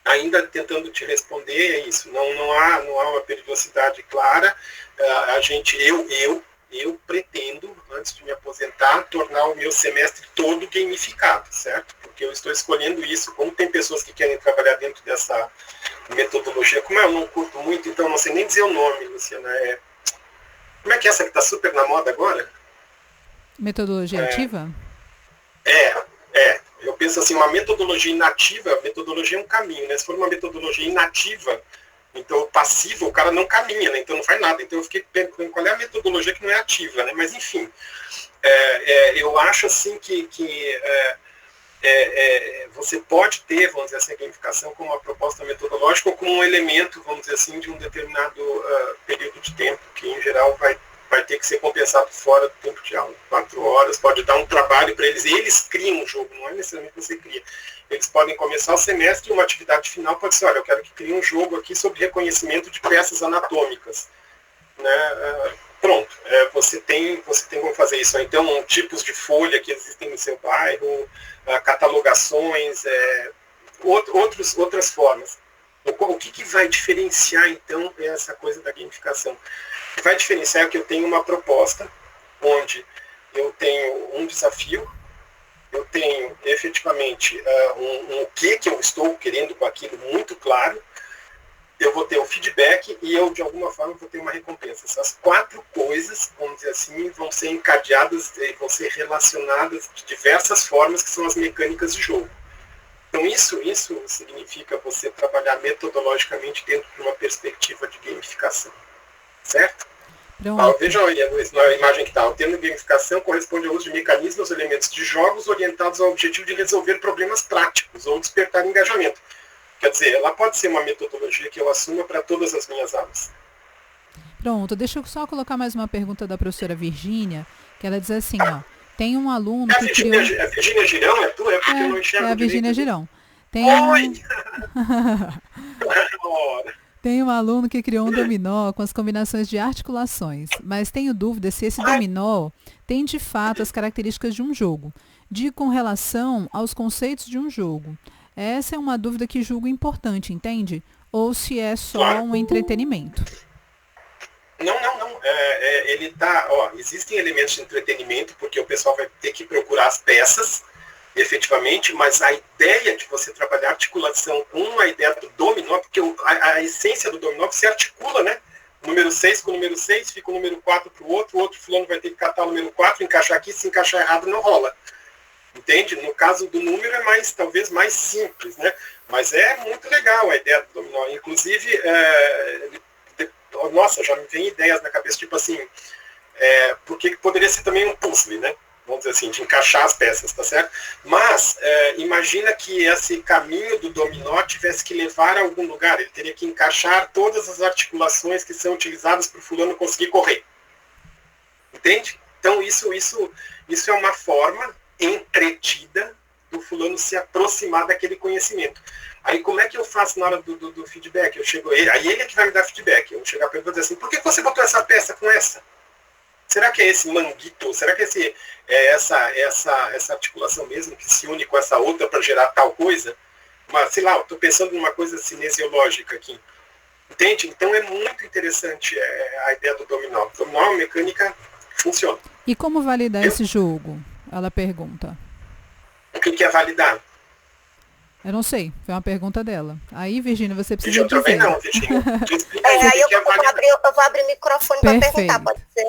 Ainda tentando te responder, é isso. Não há uma periodicidade clara. Eu pretendo, antes de me aposentar, tornar o meu semestre todo gamificado, certo? Porque eu estou escolhendo isso. Como tem pessoas que querem trabalhar dentro dessa metodologia, como eu não curto muito, então não sei nem dizer o nome, Luciana. Como é que é essa que está super na moda agora? Metodologia ativa? Eu penso assim, uma metodologia inativa, metodologia é um caminho, né? Se for uma metodologia inativa, então passiva, o cara não caminha, né? Então não faz nada. Então eu fiquei pensando qual é a metodologia que não é ativa, né? Mas enfim, eu acho assim que você pode ter, vamos dizer assim, a gamificação como uma proposta metodológica ou como um elemento, vamos dizer assim, de um determinado período de tempo, que em geral vai ter que ser compensado fora do tempo de aula. 4 horas, pode dar um trabalho para eles, e eles criam um jogo, não é necessariamente você cria. Eles podem começar o semestre e uma atividade final pode ser, olha, eu quero que crie um jogo aqui sobre reconhecimento de peças anatômicas. Né? Pronto, você tem como fazer isso. Então, tipos de folha que existem no seu bairro, catalogações, outras formas. O que vai diferenciar, então, essa coisa da gamificação? O que vai diferenciar é que eu tenho uma proposta onde eu tenho um desafio, eu tenho efetivamente o que eu estou querendo com aquilo muito claro, eu vou ter o feedback e eu, de alguma forma, vou ter uma recompensa. Essas 4 coisas, vamos dizer assim, vão ser encadeadas, vão ser relacionadas de diversas formas, que são as mecânicas de jogo. Então, isso significa você trabalhar metodologicamente dentro de uma perspectiva de gamificação. Certo? Vejam aí, Luiz, na imagem que está. O termo gamificação corresponde ao uso de mecanismos ou elementos de jogos orientados ao objetivo de resolver problemas práticos ou despertar engajamento. Quer dizer, ela pode ser uma metodologia que eu assuma para todas as minhas aulas. Pronto, deixa eu só colocar mais uma pergunta da professora Virgínia, que ela diz assim, ó, tem um aluno que criou... É a Virgínia Girão? É tu? É porque eu não enxergo a Virgínia Girão. Oi! Tem um aluno que criou um dominó com as combinações de articulações, mas tenho dúvida se esse dominó tem de fato as características de um jogo, com relação aos conceitos de um jogo. Essa é uma dúvida que julgo importante, entende? Ou se é só um entretenimento. Não. Ele tá, existem elementos de entretenimento, porque o pessoal vai ter que procurar as peças, efetivamente, mas a ideia de você trabalhar articulação com a ideia do dominó, porque a essência do dominó você articula, né? O número 6 com o número 6, fica o número 4 para o outro fulano vai ter que catar o número 4, encaixar aqui, se encaixar errado não rola. Entende? No caso do número é talvez mais simples, né? Mas é muito legal a ideia do dominó. Inclusive, nossa, já me vem ideias na cabeça, tipo assim, porque poderia ser também um puzzle, né? Vamos dizer assim, de encaixar as peças, tá certo? Mas, imagina que esse caminho do dominó tivesse que levar a algum lugar, ele teria que encaixar todas as articulações que são utilizadas para o fulano conseguir correr. Entende? Então, isso é uma forma entretida do fulano se aproximar daquele conhecimento. Aí como é que eu faço na hora do feedback? Aí ele é que vai me dar feedback. Eu vou chegar para ele e dizer assim, por que você botou essa peça com essa? Será que é esse manguito? Será que essa articulação mesmo que se une com essa outra para gerar tal coisa? Mas, sei lá, eu estou pensando numa coisa cinesiológica aqui. Entende? Então é muito interessante a ideia do dominó. O dominó é uma mecânica que funciona. E como validar esse jogo? Ela pergunta. O que é validar? Eu não sei, foi uma pergunta dela. Aí, Virgínia, você precisa dizer. Eu também não, Virgínia. Aí eu vou abrir o microfone para perguntar, pode ser?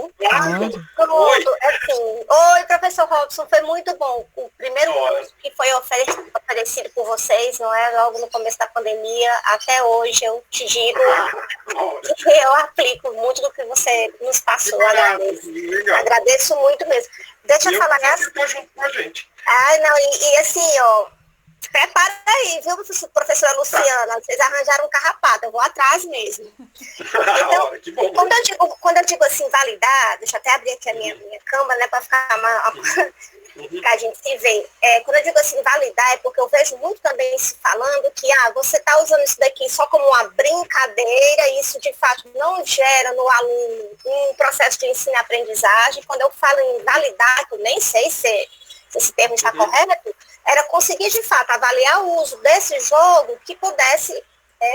Pronto, assim, oi, professor Robson, foi muito bom. O primeiro curso que foi oferecido por vocês, não é? Logo no começo da pandemia, até hoje, eu te digo que eu aplico muito do que você nos passou. Agradeço muito mesmo. Deixa eu falar assim. Junto com a gente. Não, e assim, prepara aí, viu, professora Luciana? Vocês arranjaram um carrapato, eu vou atrás mesmo. Então, que bom. Quando eu digo assim, validar, deixa eu até abrir aqui a minha câmera, né, para ficar pra gente se ver. Quando eu digo assim, validar, é porque eu vejo muito também se falando que, você está usando isso daqui só como uma brincadeira, e isso de fato não gera no aluno um processo de ensino e aprendizagem. Quando eu falo em validar, eu nem sei se esse termo está correto, era conseguir, de fato, avaliar o uso desse jogo que pudesse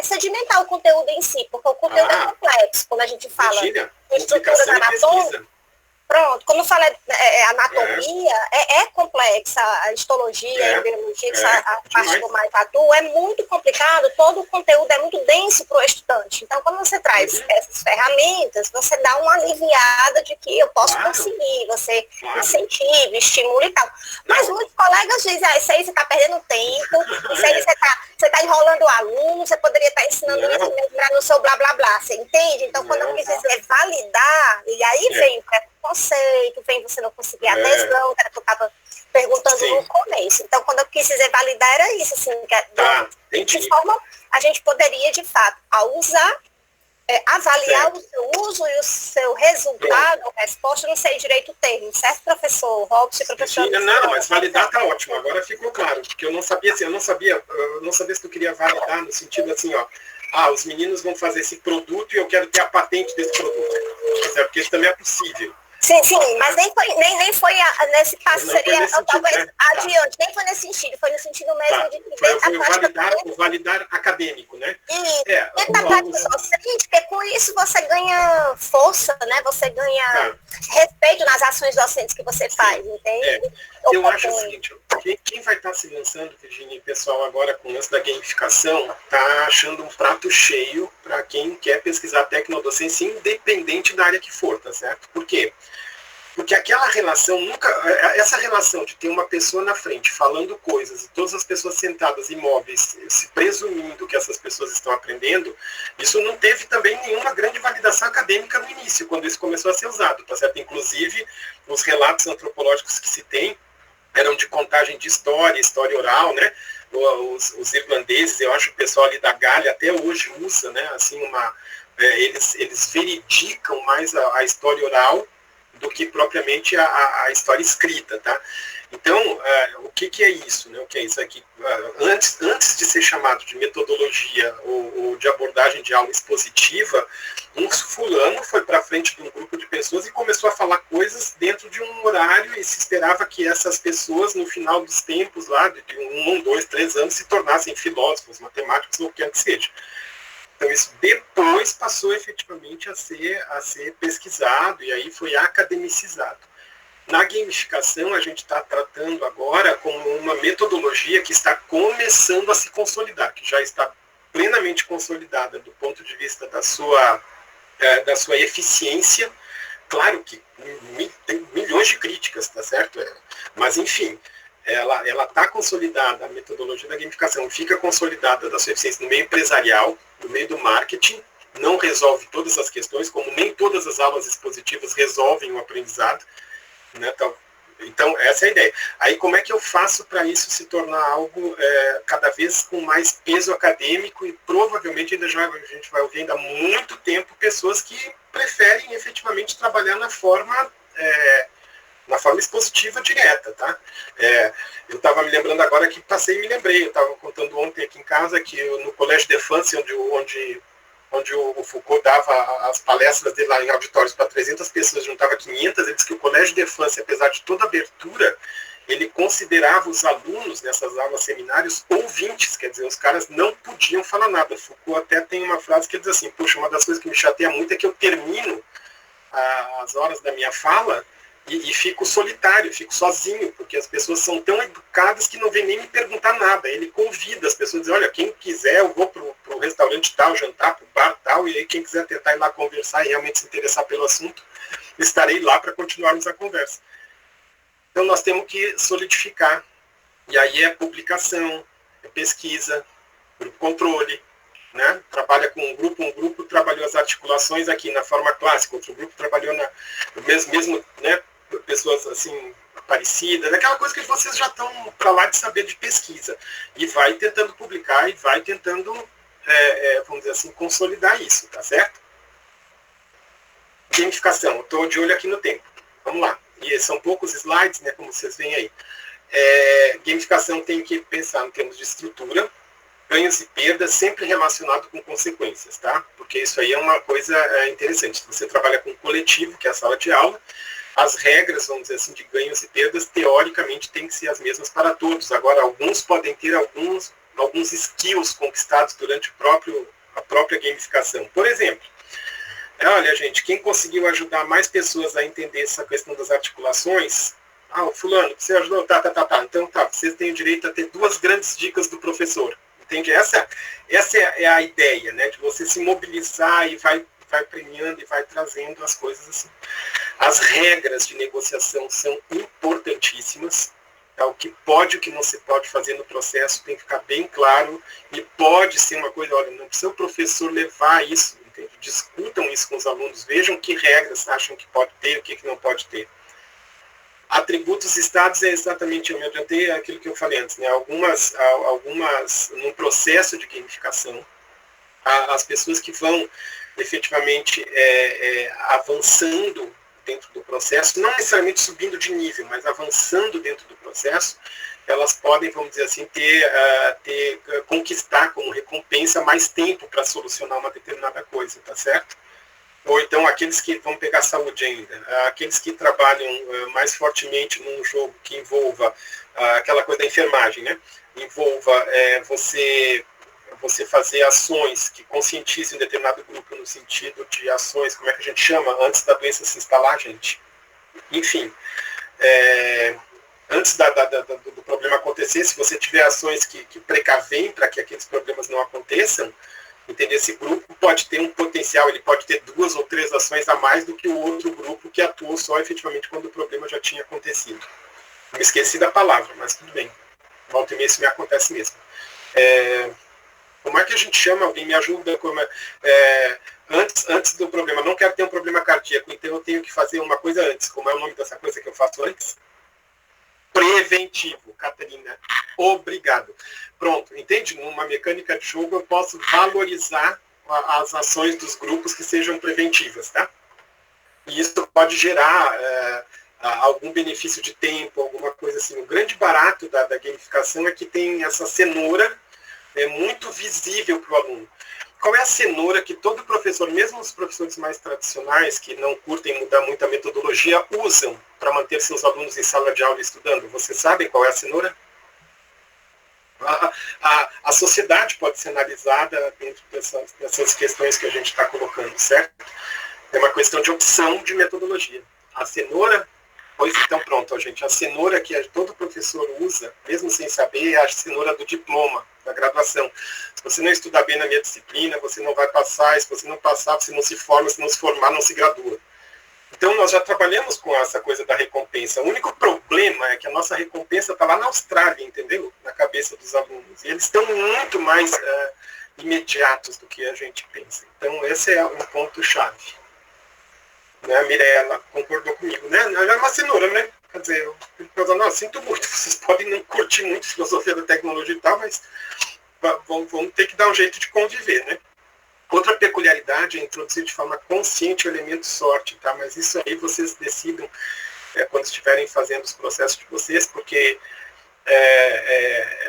sedimentar o conteúdo em si, porque o conteúdo é complexo, quando a gente fala de estruturas anatômicas. Pronto, como fala anatomia, é complexa, a histologia, a embriologia, a parte do mais adulto, é muito complicado, todo o conteúdo é muito denso para o estudante. Então, quando você traz essas ferramentas, você dá uma aliviada de que eu posso conseguir, você incentiva, estimula e tal. Mas muitos colegas dizem, isso aí você está perdendo tempo, isso aí você está enrolando o aluno, você poderia estar ensinando isso mesmo no seu blá blá blá, você entende? Então, quando eu quis dizer validar, e aí vem o preconceito, vem você não conseguir adesão, que era que eu estava perguntando no começo. Então, quando eu quis dizer validar, era isso, assim, de que forma a gente poderia, de fato, ao usar, avaliar o seu uso e o seu resultado, a resposta, não sei direito o termo, certo, professor Robson e professor? Não, mas validar tá ótimo, agora ficou claro, porque eu não sabia se tu queria validar no sentido assim, os meninos vão fazer esse produto e eu quero ter a patente desse produto, porque isso também é possível. Sim, mas nem foi nesse passo, seria talvez adiante, nem foi nesse sentido, foi no sentido mesmo de que foi o validar acadêmico, né? E dentro da prática docente, porque com isso você ganha força, né? Você ganha respeito nas ações docentes que você faz, entende? Eu acho o seguinte, Quem vai estar se lançando, Virginia, pessoal, agora com o lance da gamificação, está achando um prato cheio para quem quer pesquisar tecnodocência, independente da área que for, tá certo? Por quê? Porque aquela relação, essa relação de ter uma pessoa na frente falando coisas e todas as pessoas sentadas imóveis, se presumindo que essas pessoas estão aprendendo, isso não teve também nenhuma grande validação acadêmica no início, quando isso começou a ser usado, tá certo? Inclusive, os relatos antropológicos que se tem eram de contagem de história oral, né? Os irlandeses, eu acho que o pessoal ali da Gália até hoje usa, né? Assim, eles veridicam mais a história oral do que propriamente a história escrita, tá? Então, o que é isso, né? O que é isso aqui? Antes de ser chamado de metodologia ou de abordagem de aula expositiva, um fulano foi para frente de um grupo de pessoas e começou a falar coisas dentro de um horário e se esperava que essas pessoas, no final dos tempos, lá de 1, 2, 3 anos, se tornassem filósofos, matemáticos ou o que quer que seja. Então, isso depois passou efetivamente a ser pesquisado e aí foi academicizado. Na gamificação, a gente está tratando agora como uma metodologia que está começando a se consolidar, que já está plenamente consolidada do ponto de vista da sua eficiência. Claro que tem milhões de críticas, tá certo? Mas, enfim, ela está consolidada, a metodologia da gamificação fica consolidada da sua eficiência no meio empresarial, no meio do marketing, não resolve todas as questões, como nem todas as aulas expositivas resolvem o aprendizado, né? Então, essa é a ideia. Aí, como é que eu faço para isso se tornar algo cada vez com mais peso acadêmico e provavelmente a gente vai ouvir ainda há muito tempo pessoas que preferem efetivamente trabalhar na forma expositiva direta, tá? Eu estava me lembrando agora que passei e me lembrei, eu estava contando ontem aqui em casa que no Colégio de France, onde o Foucault dava as palestras dele lá em auditórios para 300 pessoas, juntava 500, ele disse que o Colégio de France, apesar de toda a abertura, ele considerava os alunos nessas aulas seminários ouvintes, quer dizer, os caras não podiam falar nada. Foucault até tem uma frase que ele diz assim, puxa, uma das coisas que me chateia muito é que eu termino as horas da minha fala e fico solitário, fico sozinho, porque as pessoas são tão educadas que não vêm nem me perguntar nada. Ele convida as pessoas, diz, olha, quem quiser, eu vou para o restaurante tal, jantar, para o bar tal, e aí quem quiser tentar ir lá conversar e realmente se interessar pelo assunto, estarei lá para continuarmos a conversa. Então nós temos que solidificar, e aí é publicação, é pesquisa, grupo controle, né? Trabalha com um grupo trabalhou as articulações aqui na forma clássica, outro grupo trabalhou mesmo, né, pessoas assim parecidas, aquela coisa que vocês já estão para lá de saber de pesquisa, e vai tentando publicar e vai tentando, vamos dizer assim, consolidar isso, tá certo? Gamificação, estou de olho aqui no tempo, vamos lá, e são poucos slides, né, como vocês veem aí. Gamificação tem que pensar em termos de estrutura, ganhos e perdas, sempre relacionado com consequências, tá? Porque isso aí é uma coisa interessante. Se você trabalha com coletivo, que é a sala de aula, as regras, vamos dizer assim, de ganhos e perdas, teoricamente, têm que ser as mesmas para todos. Agora, alguns podem ter alguns skills conquistados durante a própria gamificação. Por exemplo, olha, gente, quem conseguiu ajudar mais pessoas a entender essa questão das articulações, o fulano, você ajudou, tá. Então, vocês têm o direito a ter 2 grandes dicas do professor. Entende? Essa é a ideia, né? De você se mobilizar e vai premiando e vai trazendo as coisas assim. As regras de negociação são importantíssimas. Tá? O que pode e o que não se pode fazer no processo tem que ficar bem claro. E pode ser uma coisa, olha, não precisa o professor levar isso. Entende? Discutam isso com os alunos, vejam que regras acham que pode ter e o que não pode ter. Atributos estados é exatamente, eu me adiantei aquilo que eu falei antes, né? Algumas no processo de gamificação, as pessoas que vão efetivamente avançando dentro do processo, não necessariamente subindo de nível, mas avançando dentro do processo, elas podem, vamos dizer assim, conquistar como recompensa mais tempo para solucionar uma determinada coisa, tá certo? Ou então aqueles que vão pegar saúde ainda, aqueles que trabalham mais fortemente num jogo que envolva aquela coisa da enfermagem, né? Envolva você fazer ações que conscientizem um determinado grupo no sentido de ações, como é que a gente chama? Antes da doença se instalar, gente. Enfim, antes antes do problema acontecer, se você tiver ações que precavem para que aqueles problemas não aconteçam, entender, esse grupo pode ter um potencial, ele pode ter 2 ou 3 ações a mais do que o outro grupo que atuou só efetivamente quando o problema já tinha acontecido. Me esqueci da palavra, mas tudo bem. Volta e meia isso me acontece mesmo. Como é que a gente chama? Alguém me ajuda? Antes do problema, não quero ter um problema cardíaco, então eu tenho que fazer uma coisa antes. Como é o nome dessa coisa que eu faço antes? Preventivo, Catarina. Obrigado. Pronto, entende? Numa mecânica de jogo eu posso valorizar as ações dos grupos que sejam preventivas, tá? E isso pode gerar algum benefício de tempo, alguma coisa assim. O grande barato da gamificação é que tem essa cenoura muito visível para o aluno. Qual é a cenoura que todo professor, mesmo os professores mais tradicionais, que não curtem mudar muito a metodologia, usam para manter seus alunos em sala de aula estudando? Vocês sabem qual é a cenoura? A sociedade pode ser analisada dentro dessas questões que a gente está colocando, certo? É uma questão de opção de metodologia. A cenoura, pois então pronto, gente, a cenoura que todo professor usa, mesmo sem saber, é a cenoura do diploma, da graduação. Se você não estudar bem na minha disciplina, você não vai passar, se você não passar, você não se forma, se não se formar, não se gradua. Então nós já trabalhamos com essa coisa da recompensa. O único problema é que a nossa recompensa está lá na Austrália, entendeu? Na cabeça dos alunos. E eles estão muito mais imediatos do que a gente pensa. Então esse é um ponto-chave. Né? A Mirella concordou comigo, né? É uma cenoura, né? Quer dizer, eu sinto muito, vocês podem não curtir muito a filosofia da tecnologia e tal, mas vamos ter que dar um jeito de conviver, né? Outra peculiaridade é introduzir de forma consciente o elemento sorte, tá? Mas isso aí vocês decidam quando estiverem fazendo os processos de vocês, porque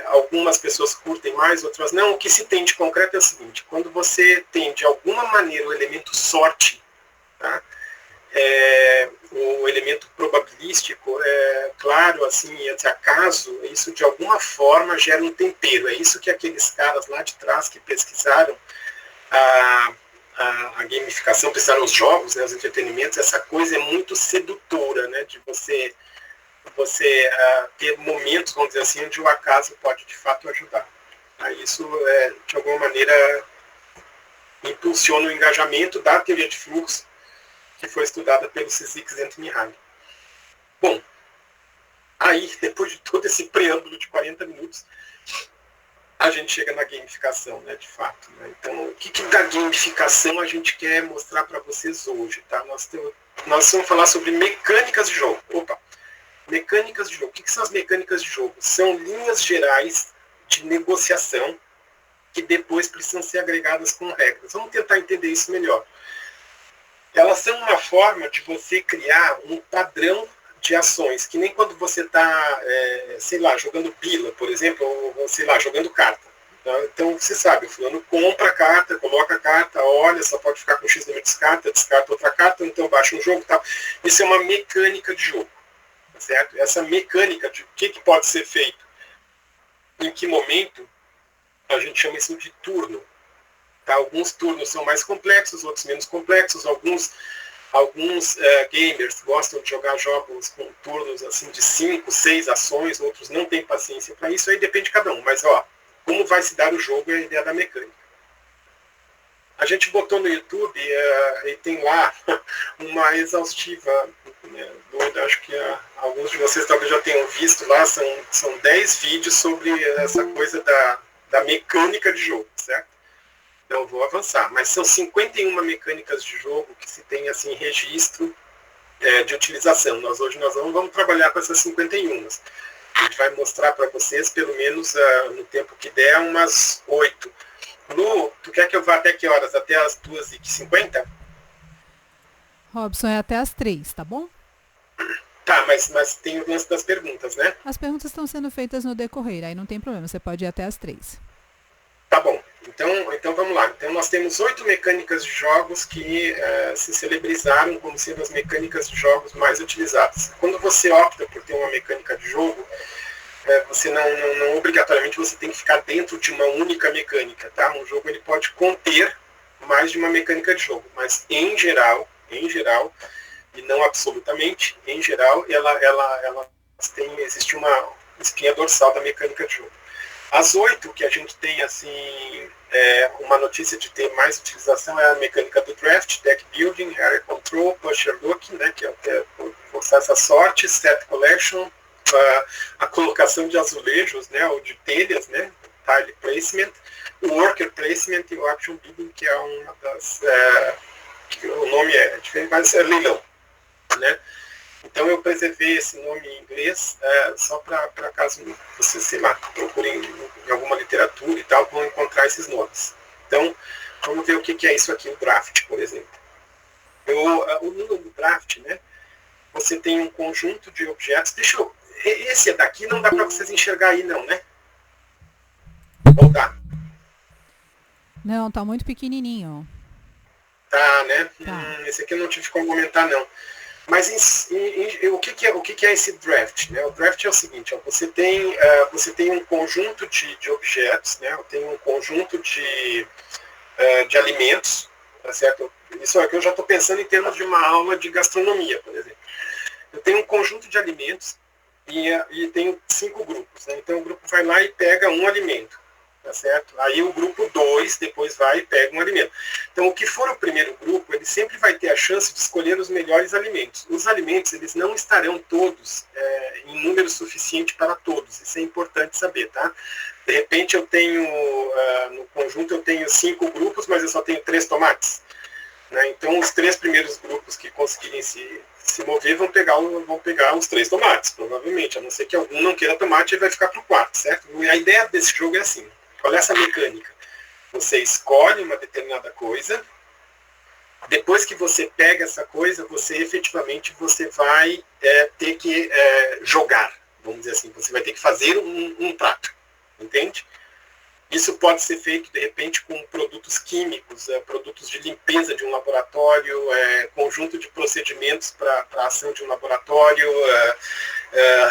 algumas pessoas curtem mais, outras não. O que se tem de concreto é o seguinte: quando você tem de alguma maneira o elemento sorte, tá? O elemento probabilístico, claro, assim, esse acaso, isso de alguma forma gera um tempero. É isso que aqueles caras lá de trás que pesquisaram a gamificação, pesquisaram os jogos, né, os entretenimentos, essa coisa é muito sedutora, né, de você ter momentos, vamos dizer assim, onde o acaso pode de fato ajudar. Isso, de alguma maneira, impulsiona o engajamento da teoria de fluxo, que foi estudada pelo Csikszentmihalyi e Anthony Hayek. Bom, aí, depois de todo esse preâmbulo de 40 minutos, a gente chega na gamificação, né, de fato. Né? Então, o que da gamificação a gente quer mostrar para vocês hoje? Tá? Nós vamos falar sobre mecânicas de jogo. Opa! Mecânicas de jogo. O que são as mecânicas de jogo? São linhas gerais de negociação que depois precisam ser agregadas com regras. Vamos tentar entender isso melhor. Elas são uma forma de você criar um padrão de ações, que nem quando você está, sei lá, jogando pila, por exemplo, ou sei lá, jogando carta. Tá? Então, você sabe, o fulano compra a carta, coloca a carta, olha, só pode ficar com X número de descarta outra carta, então baixa um jogo e tal. Isso é uma mecânica de jogo, tá certo? Essa mecânica de o que pode ser feito, em que momento, a gente chama isso de turno. Tá? Alguns turnos são mais complexos, outros menos complexos. Alguns gamers gostam de jogar jogos com turnos assim, de 5, 6 ações, outros não têm paciência para isso, aí depende de cada um. Mas como vai se dar o jogo é a ideia da mecânica. A gente botou no YouTube e tem lá uma exaustiva, né, acho que alguns de vocês talvez já tenham visto lá, são 10 vídeos sobre essa coisa da mecânica de jogo, certo? Então eu vou avançar, mas são 51 mecânicas de jogo que se tem assim registro de utilização. Hoje nós vamos trabalhar com essas 51. A gente vai mostrar para vocês, pelo menos no tempo que der, umas 8. Lu, tu quer que eu vá até que horas? Até as 2h50? Robson, é até as 3, tá bom? Tá, mas tem o lance das perguntas, né? As perguntas estão sendo feitas no decorrer, aí não tem problema, você pode ir até as 3. Tá bom, então vamos lá. Então nós temos 8 mecânicas de jogos que se celebrizaram como sendo as mecânicas de jogos mais utilizadas. Quando você opta por ter uma mecânica de jogo, você não obrigatoriamente você tem que ficar dentro de uma única mecânica, tá? Um jogo ele pode conter mais de uma mecânica de jogo, mas em geral, e não absolutamente, em geral, elas existe uma espinha dorsal da mecânica de jogo. As 8 que a gente tem, assim, uma notícia de ter mais utilização é a mecânica do draft, deck building, area control, pusher look, né, que é forçar essa sorte, set collection, a colocação de azulejos, né, ou de telhas, né, tile placement, o worker placement e o action building, que é uma das... o nome é diferente, mas é leilão, né? Então eu preservei esse nome em inglês só para caso você, sei lá, procurem em alguma literatura e tal, vão encontrar esses nomes. Então, vamos ver o que é isso aqui, o draft, por exemplo. No draft, né, você tem um conjunto de objetos. Esse daqui não dá para vocês enxergar aí não, né? Ou dá? Não, tá muito pequenininho. Tá, né? Tá. Esse aqui eu não tive como comentar não. Mas o que é esse draft? Né? O draft é o seguinte, ó, você tem um conjunto de objetos, né? Tem um conjunto de alimentos, tá certo? Isso aqui eu já estou pensando em termos de uma aula de gastronomia, por exemplo. Eu tenho um conjunto de alimentos e tenho 5 grupos, né? Então o grupo vai lá e pega um alimento. Tá certo? Aí o grupo 2 depois vai e pega um alimento. Então, o que for o primeiro grupo, ele sempre vai ter a chance de escolher os melhores alimentos. Os alimentos, eles não estarão todos em número suficiente para todos. Isso é importante saber, tá? De repente, eu tenho, no conjunto, eu tenho 5 grupos, mas eu só tenho 3 tomates. Né? Então, os 3 primeiros grupos que conseguirem se mover vão pegar os 3 tomates, provavelmente. A não ser que algum não queira tomate, ele vai ficar para o quarto, certo? E a ideia desse jogo é assim. Olha essa mecânica. Você escolhe uma determinada coisa, depois que você pega essa coisa, você efetivamente vai ter que jogar, vamos dizer assim. Você vai ter que fazer um prato, entende? Isso pode ser feito, de repente, com produtos químicos, produtos de limpeza de um laboratório, conjunto de procedimentos para a ação de um laboratório,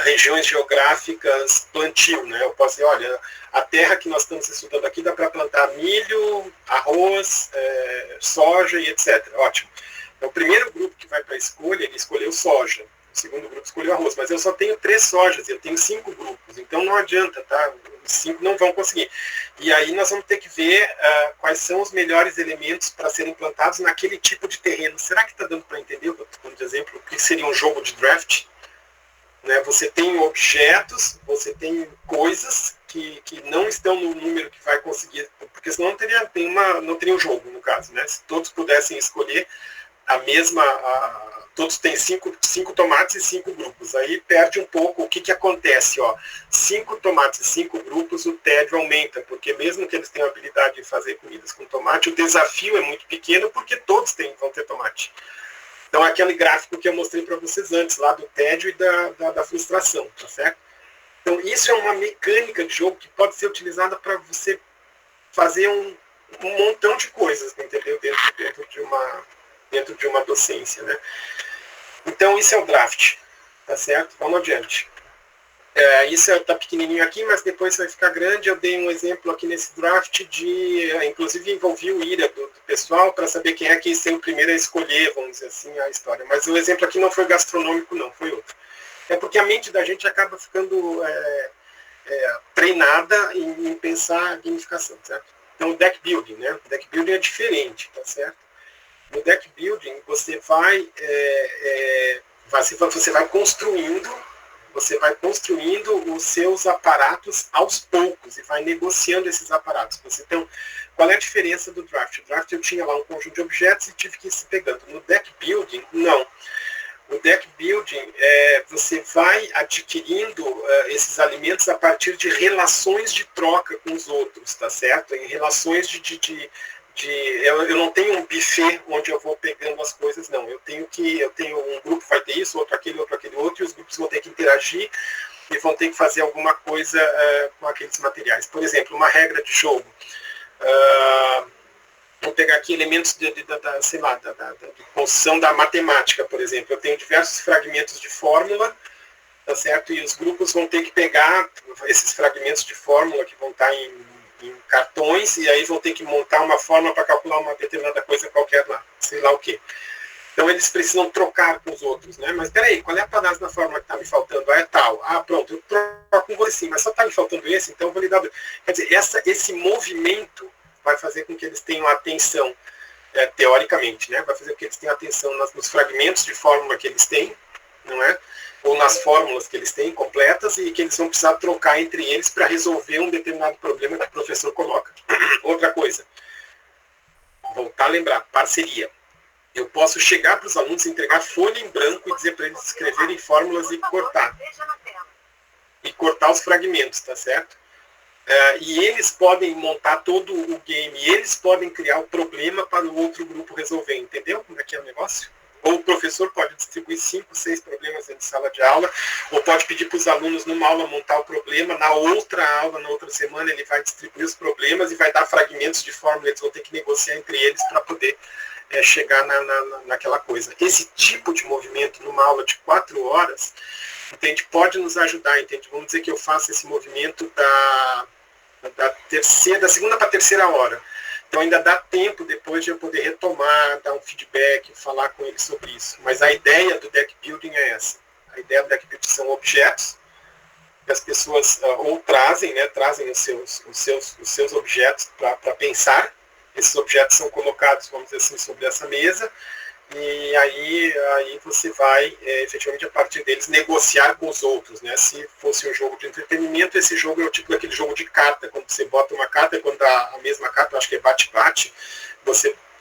regiões geográficas, plantio. Né? Eu posso dizer, olha, a terra que nós estamos estudando aqui dá para plantar milho, arroz, soja e etc. Ótimo. Então, o primeiro grupo que vai para a escolha, ele escolheu soja. O segundo grupo escolheu arroz. Mas eu só tenho 3 sojas, eu tenho 5 grupos. Então, não adianta, tá? Os 5 não vão conseguir. E aí nós vamos ter que ver quais são os melhores elementos para serem plantados naquele tipo de terreno. Será que está dando para entender, por exemplo, o que seria um jogo de draft? Né? Você tem objetos, você tem coisas que não estão no número que vai conseguir, porque senão não teria um jogo, no caso. Né? Se todos pudessem escolher a mesma... todos têm 5 tomates e 5 grupos. Aí perde um pouco o que acontece. 5 tomates e 5 grupos, o tédio aumenta, porque mesmo que eles tenham a habilidade de fazer comidas com tomate, o desafio é muito pequeno, porque todos vão ter tomate. Então, aquele gráfico que eu mostrei para vocês antes, lá do tédio e da frustração, tá certo? Então, isso é uma mecânica de jogo que pode ser utilizada para você fazer um montão de coisas, entendeu? Dentro de uma docência, né? Então, isso é o draft, tá certo? Vamos adiante. Isso está pequenininho aqui, mas depois vai ficar grande. Eu dei um exemplo aqui nesse draft inclusive envolvi o IRA do pessoal para saber quem é que ia ser o primeiro a escolher, vamos dizer assim, a história. Mas o exemplo aqui não foi gastronômico, não, foi outro. É porque a mente da gente acaba ficando treinada em pensar gamificação, certo? Então, o deck building, né? O deck building é diferente, tá certo? No deck building, você vai construindo os seus aparatos aos poucos e vai negociando esses aparatos. Então, qual é a diferença do draft? O draft eu tinha lá um conjunto de objetos e tive que ir se pegando. No deck building, não. No deck building, você vai adquirindo esses alimentos a partir de relações de troca com os outros, tá certo? Em relações eu não tenho um buffet onde eu vou pegando as coisas, não. Eu tenho um grupo vai ter isso, outro aquele, outro, e os grupos vão ter que interagir e vão ter que fazer alguma coisa com aqueles materiais. Por exemplo, uma regra de jogo. Vou pegar aqui elementos de construção da matemática, por exemplo. Eu tenho diversos fragmentos de fórmula, tá certo? E os grupos vão ter que pegar esses fragmentos de fórmula que vão estar em cartões, e aí vão ter que montar uma fórmula para calcular uma determinada coisa qualquer lá, sei lá o quê. Então eles precisam trocar com os outros, né? Mas peraí, qual é a palavra na fórmula que está me faltando? Ah, é tal. Ah, pronto, eu troco com você sim, mas só está me faltando esse, então eu vou lhe dar. Quer dizer, esse movimento vai fazer com que eles tenham atenção, teoricamente, né? Vai fazer com que eles tenham atenção nos fragmentos de fórmula que eles têm, não é? Ou nas fórmulas que eles têm completas e que eles vão precisar trocar entre eles para resolver um determinado problema que o professor coloca. Outra coisa, voltar a lembrar, parceria. Eu posso chegar para os alunos, entregar folha em branco e dizer para eles escreverem fórmulas e cortar. E cortar os fragmentos, tá certo? E eles podem montar todo o game, e eles podem criar o problema para o outro grupo resolver. Entendeu como é que é o negócio? Ou o professor pode distribuir 5, 6 problemas dentro de sala de aula, ou pode pedir para os alunos numa aula montar o problema, na outra aula, na outra semana, ele vai distribuir os problemas e vai dar fragmentos de fórmula, eles vão ter que negociar entre eles para poder chegar naquela coisa. Esse tipo de movimento numa aula de 4 horas, entende, pode nos ajudar, entende? Vamos dizer que eu faço esse movimento da segunda para a terceira hora. Então ainda dá tempo depois de eu poder retomar, dar um feedback, falar com eles sobre isso. Mas a ideia do deck building é essa. A ideia do deck building são objetos que as pessoas ou trazem os seus objetos para pensar. Esses objetos são colocados, vamos dizer assim, sobre essa mesa, e aí você vai, efetivamente, a partir deles, negociar com os outros, né? Se fosse um jogo de entretenimento, esse jogo é o tipo daquele jogo de carta, quando você bota uma carta, quando a mesma carta, eu acho que é bate-bate,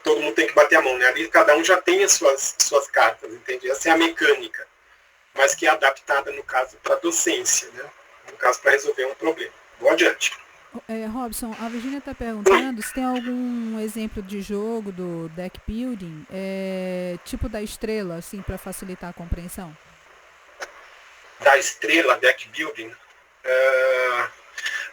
todo mundo tem que bater a mão, né? Ali cada um já tem as suas cartas, entende? Essa é a mecânica, mas que é adaptada, no caso, para docência, né? No caso, para resolver um problema. Vou adiante. Robson, a Virginia está perguntando se tem algum exemplo de jogo do deck building, tipo da estrela, assim, para facilitar a compreensão. Da estrela, deck building?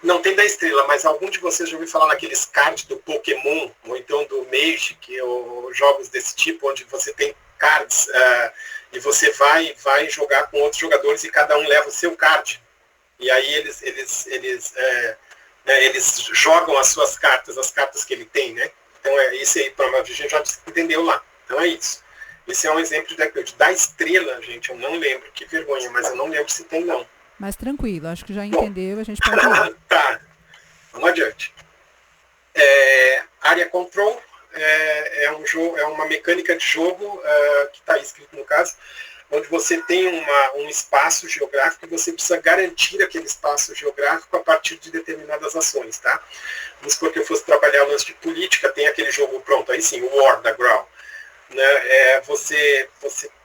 Não tem da estrela, mas algum de vocês já ouviu falar naqueles cards do Pokémon, ou então do Magic, ou jogos desse tipo, onde você tem cards e você vai jogar com outros jogadores e cada um leva o seu card. E aí eles jogam as suas cartas, as cartas que ele tem, né? Então isso aí, a gente já entendeu lá. Então é isso. Esse é um exemplo de deck building. Da estrela, gente, eu não lembro, que vergonha, mas eu não lembro se tem, não. Mas tranquilo, acho que já entendeu, a gente pode ir. Tá, vamos adiante. Area Control é uma mecânica de jogo que está escrito no caso, onde você tem um espaço geográfico e você precisa garantir aquele espaço geográfico a partir de determinadas ações, tá? Vamos supor que eu fosse trabalhar lance de política, tem aquele jogo pronto, aí sim, o War da Grau. Né? Você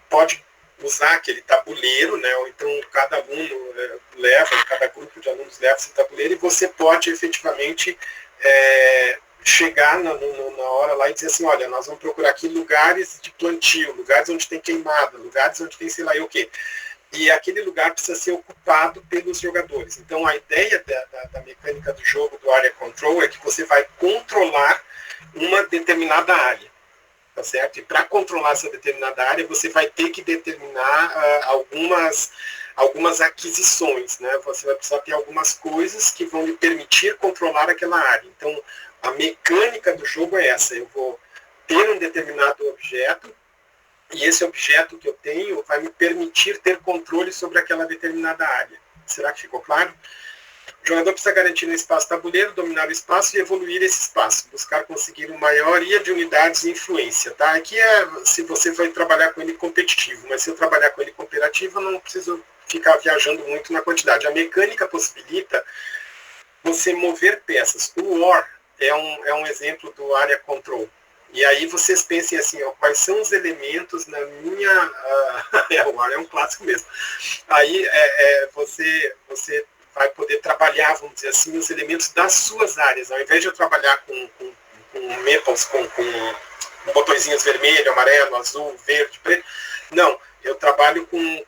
pode usar aquele tabuleiro, né? Ou então cada aluno cada grupo de alunos leva esse tabuleiro e você pode efetivamente chegar na hora lá e dizer assim, olha, nós vamos procurar aqui lugares de plantio, lugares onde tem queimada, lugares onde tem sei lá o quê. E aquele lugar precisa ser ocupado pelos jogadores. Então a ideia da mecânica do jogo do Area Control é que você vai controlar uma determinada área. Tá certo? E para controlar essa determinada área, você vai ter que determinar algumas aquisições, né? Você vai precisar ter algumas coisas que vão lhe permitir controlar aquela área. Então, a mecânica do jogo é essa. Eu vou ter um determinado objeto, e esse objeto que eu tenho vai me permitir ter controle sobre aquela determinada área. Será que ficou claro? O jogador precisa garantir no espaço tabuleiro, dominar o espaço e evoluir esse espaço, buscar conseguir uma maioria de unidades e influência. Tá? Aqui se você vai trabalhar com ele competitivo, mas se eu trabalhar com ele cooperativo, eu não preciso ficar viajando muito na quantidade. A mecânica possibilita você mover peças. O War é um exemplo do Area Control. E aí vocês pensem assim, quais são os elementos na minha... o War é um clássico mesmo. Aí você vai poder trabalhar, vamos dizer assim, os elementos das suas áreas. Ao invés de eu trabalhar com maples, com botõezinhos vermelho, amarelo, azul, verde, preto, não, eu trabalho com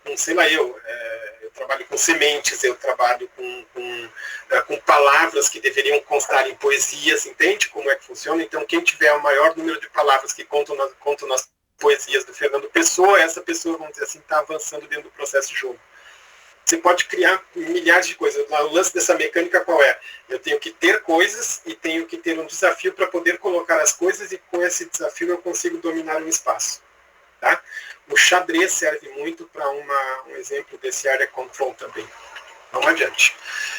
eu trabalho com sementes, eu trabalho com palavras que deveriam constar em poesias, entende como é que funciona? Então, quem tiver o maior número de palavras que contam nas poesias do Fernando Pessoa, essa pessoa, vamos dizer assim, está avançando dentro do processo de jogo. Você pode criar milhares de coisas. O lance dessa mecânica qual é? Eu tenho que ter coisas e tenho que ter um desafio para poder colocar as coisas e com esse desafio eu consigo dominar um espaço. Tá? O xadrez serve muito para um exemplo desse area control também. Vamos adiante.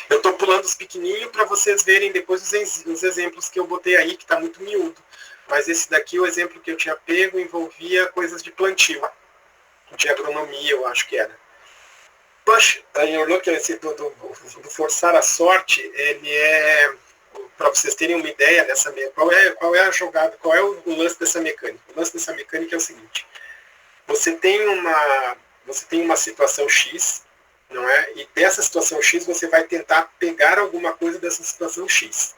Eu estou pulando os pequenininhos para vocês verem depois os exemplos que eu botei aí, que está muito miúdo. Mas esse daqui, o exemplo que eu tinha pego, envolvia coisas de plantio, de agronomia, eu acho que era. Push, esse do forçar a sorte, ele é, para vocês terem uma ideia dessa qual é a jogada, qual é o lance dessa mecânica. O lance dessa mecânica é o seguinte: você tem uma situação X, não é? E dessa situação X você vai tentar pegar alguma coisa dessa situação X.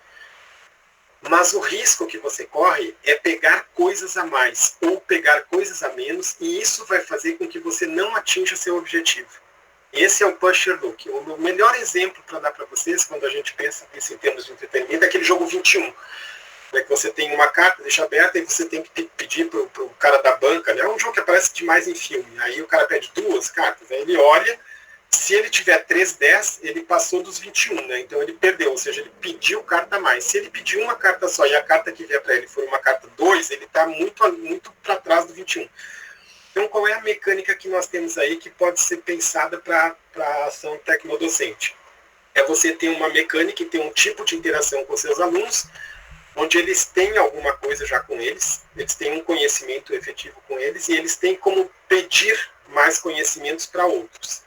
Mas o risco que você corre é pegar coisas a mais ou pegar coisas a menos, e isso vai fazer com que você não atinja seu objetivo. Esse é o Pusher Look. O melhor exemplo para dar para vocês, quando a gente pensa nisso em termos de entretenimento, é aquele jogo 21. Né, que você tem uma carta, deixa aberta, e você tem que pedir para o cara da banca. Né, é um jogo que aparece demais em filme. Aí o cara pede 2 cartas, aí ele olha. Se ele tiver 3-10, ele passou dos 21, né? Então ele perdeu, ou seja, ele pediu carta a mais. Se ele pediu uma carta só e a carta que vier para ele for uma carta 2, ele está muito para trás do 21. Então qual é a mecânica que nós temos aí que pode ser pensada para a ação tecnodocente? É você ter uma mecânica e ter um tipo de interação com seus alunos, onde eles têm alguma coisa já com eles têm um conhecimento efetivo com eles, e eles têm como pedir mais conhecimentos para outros.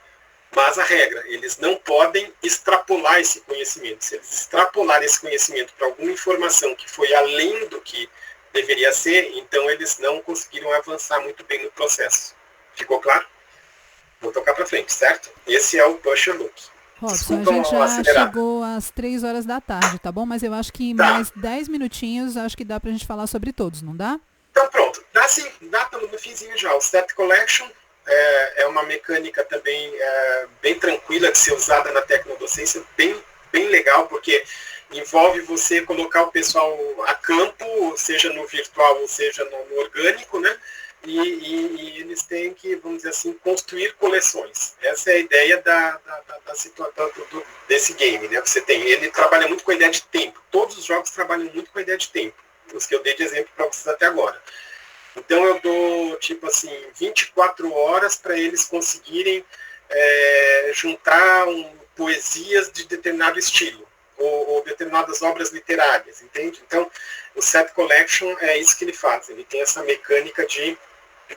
Mas a regra, eles não podem extrapolar esse conhecimento. Se eles extrapolarem esse conhecimento para alguma informação que foi além do que deveria ser, então eles não conseguiram avançar muito bem no processo. Ficou claro? Vou tocar para frente, certo? Esse é o Pusher Look. Robson, a gente já chegou às 3 horas da tarde, tá bom? Mas eu acho que em mais 10 minutinhos, acho que dá para a gente falar sobre todos, não dá? Então pronto, dá sim, dá no finzinho já. O Set Collection é uma mecânica também bem tranquila de ser usada na tecnodocência, bem legal, porque envolve você colocar o pessoal a campo, seja no virtual ou seja no orgânico, né? E eles têm que, vamos dizer assim, construir coleções. Essa é a ideia da situação desse game, né? Ele trabalha muito com a ideia de tempo. Todos os jogos trabalham muito com a ideia de tempo, os que eu dei de exemplo para vocês até agora. Então eu dou, 24 horas para eles conseguirem juntar poesias de determinado estilo, ou determinadas obras literárias, entende? Então, o Set Collection é isso que ele faz. Ele tem essa mecânica de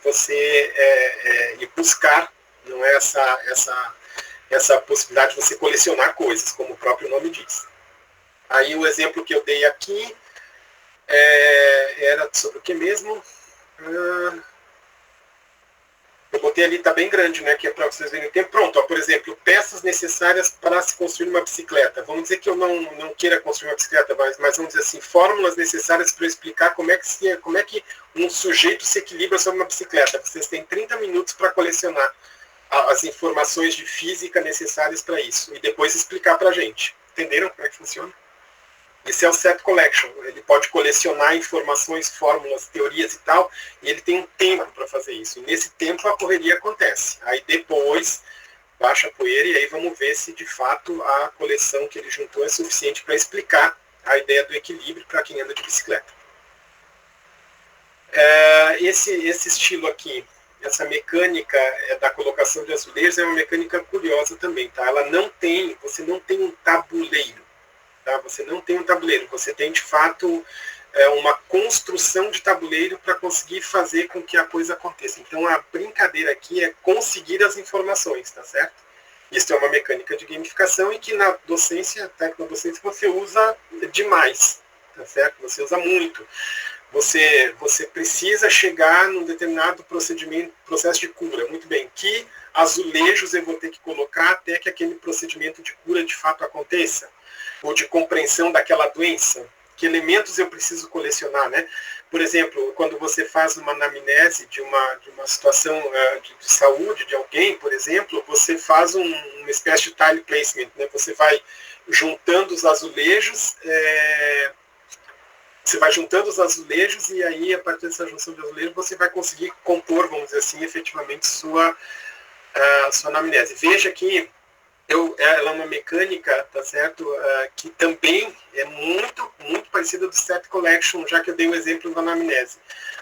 você ir buscar, não é essa possibilidade de você colecionar coisas, como o próprio nome diz. Aí o exemplo que eu dei aqui era sobre o que mesmo? Eu botei ali, está bem grande, né, que é para vocês verem o tempo. Pronto, ó, por exemplo, peças necessárias para se construir uma bicicleta. Vamos dizer que eu não queira construir uma bicicleta, mas vamos dizer assim, fórmulas necessárias para eu explicar como é que um sujeito se equilibra sobre uma bicicleta. Vocês têm 30 minutos para colecionar as informações de física necessárias para isso e depois explicar para a gente. Entenderam como é que funciona? Esse é o Set Collection. Ele pode colecionar informações, fórmulas, teorias e tal, e ele tem um tempo para fazer isso. E nesse tempo a correria acontece. Aí depois baixa a poeira e aí vamos ver se de fato a coleção que ele juntou é suficiente para explicar a ideia do equilíbrio para quem anda de bicicleta. Esse estilo aqui, essa mecânica da colocação de azulejos é uma mecânica curiosa também, tá? Você não tem um tabuleiro. Tá? Você não tem um tabuleiro, você tem de fato uma construção de tabuleiro para conseguir fazer com que a coisa aconteça. Então a brincadeira aqui é conseguir as informações, tá certo? Isso é uma mecânica de gamificação e que na docência, tecnodocência, você usa demais, tá certo? Você usa muito. Você precisa chegar num determinado processo de cura. Muito bem, que azulejos eu vou ter que colocar até que aquele procedimento de cura de fato aconteça? Ou de compreensão daquela doença? Que elementos eu preciso colecionar, né? Por exemplo, quando você faz uma anamnese de uma situação de saúde de alguém, por exemplo, você faz uma espécie de tile placement, né? Você vai juntando os azulejos, e aí, a partir dessa junção de azulejos, você vai conseguir compor, vamos dizer assim, efetivamente sua anamnese. Veja que ela é uma mecânica, tá certo? Que também é muito, muito parecida do Set Collection, já que eu dei o exemplo da anamnese.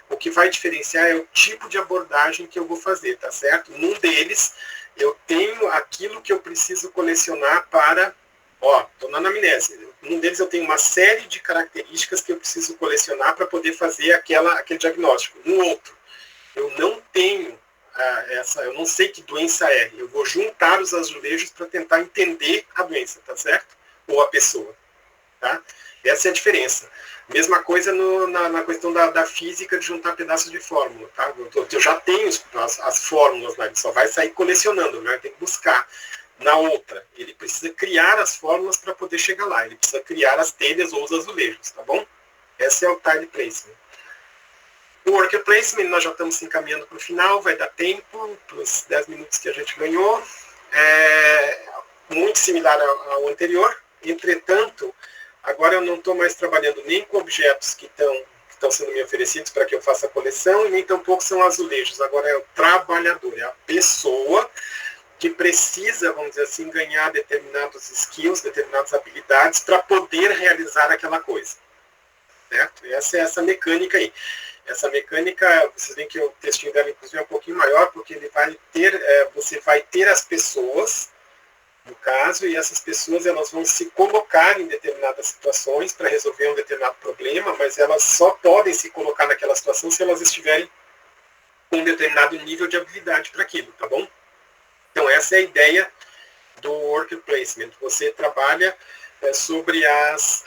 O que vai diferenciar é o tipo de abordagem que eu vou fazer, tá certo? Num deles, eu tenho aquilo que eu preciso colecionar para... estou na anamnese. Num deles eu tenho uma série de características que eu preciso colecionar para poder fazer aquele diagnóstico. No outro, eu não tenho eu não sei que doença é. Eu vou juntar os azulejos para tentar entender a doença, tá certo? Ou a pessoa, tá? Essa é a diferença. Mesma coisa na questão da física de juntar pedaços de fórmula, tá? Eu já tenho as fórmulas lá, ele só vai sair colecionando, vai ter que buscar. Na outra, ele precisa criar as fórmulas para poder chegar lá. Ele precisa criar as telhas ou os azulejos, tá bom? Esse é o tile placement. O worker placement, nós já estamos se encaminhando para o final, vai dar tempo, pelos 10 minutos que a gente ganhou. É muito similar ao anterior, entretanto, agora eu não estou mais trabalhando nem com objetos que estão sendo me oferecidos para que eu faça a coleção, e nem tampouco são azulejos. Agora é o trabalhador, é a pessoa que precisa, vamos dizer assim, ganhar determinados skills, determinadas habilidades para poder realizar aquela coisa. Certo? Essa é essa mecânica aí. Essa mecânica, vocês veem que o textinho dela inclusive é um pouquinho maior, porque ele vai ter, você vai ter as pessoas, no caso, e essas pessoas elas vão se colocar em determinadas situações para resolver um determinado problema, mas elas só podem se colocar naquela situação se elas estiverem com um determinado nível de habilidade para aquilo, tá bom? Então essa é a ideia do worker placement. Você trabalha sobre as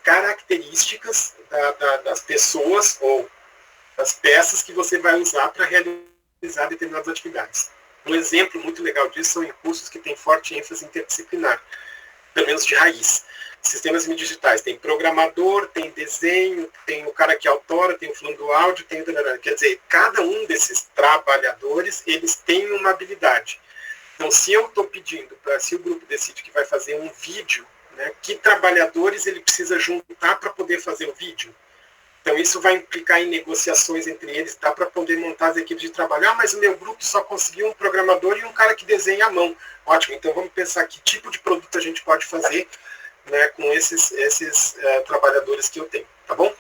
características das pessoas ou das peças que você vai usar para realizar determinadas atividades. Um exemplo muito legal disso são em cursos que têm forte ênfase interdisciplinar, pelo menos de raiz. Sistemas digitais, tem programador, tem desenho, tem o cara que autora, tem o fulano do áudio, tem... Quer dizer, cada um desses trabalhadores, eles têm uma habilidade. Então, se eu estou pedindo, se o grupo decide que vai fazer um vídeo, né, que trabalhadores ele precisa juntar para poder fazer o vídeo? Então, isso vai implicar em negociações entre eles, tá, para poder montar as equipes de trabalho. Ah, mas o meu grupo só conseguiu um programador e um cara que desenha à mão. Ótimo, então vamos pensar que tipo de produto a gente pode fazer, né, com esses trabalhadores que eu tenho, tá bom?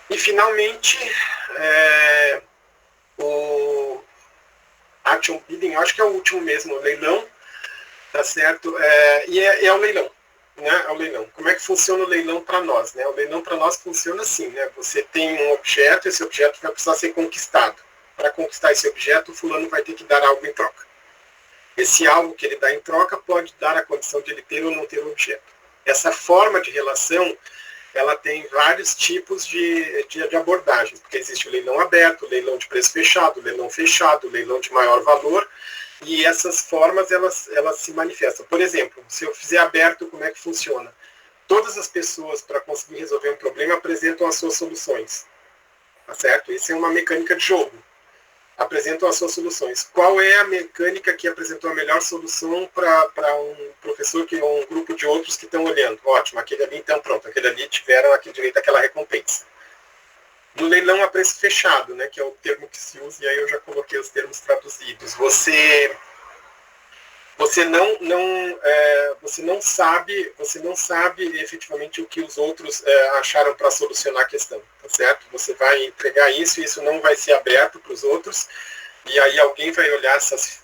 E, finalmente, o Action Bidding, acho que é o último mesmo, o leilão, tá certo? E é o leilão. Né, ao leilão. Como é que funciona o leilão para nós? Né? O leilão para nós funciona assim, né? Você tem um objeto, esse objeto vai precisar ser conquistado. Para conquistar esse objeto, o fulano vai ter que dar algo em troca. Esse algo que ele dá em troca pode dar a condição de ele ter ou não ter o objeto. Essa forma de relação, ela tem vários tipos de abordagens, porque existe o leilão aberto, o leilão de preço fechado, o leilão fechado, o leilão de maior valor. E essas formas, elas se manifestam. Por exemplo, se eu fizer aberto, como é que funciona? Todas as pessoas, para conseguir resolver um problema, apresentam as suas soluções. Tá certo? Isso é uma mecânica de jogo. Apresentam as suas soluções. Qual é a mecânica que apresentou a melhor solução para um professor ou um grupo de outros que estão olhando? Ótimo, aquele ali, então pronto, aquele ali tiveram aqui direito àquela recompensa. No leilão a preço fechado, né, que é o termo que se usa, e aí eu já coloquei os termos traduzidos. Você não sabe efetivamente o que os outros acharam para solucionar a questão, tá certo? Você vai entregar isso e isso não vai ser aberto para os outros, e aí alguém vai olhar essas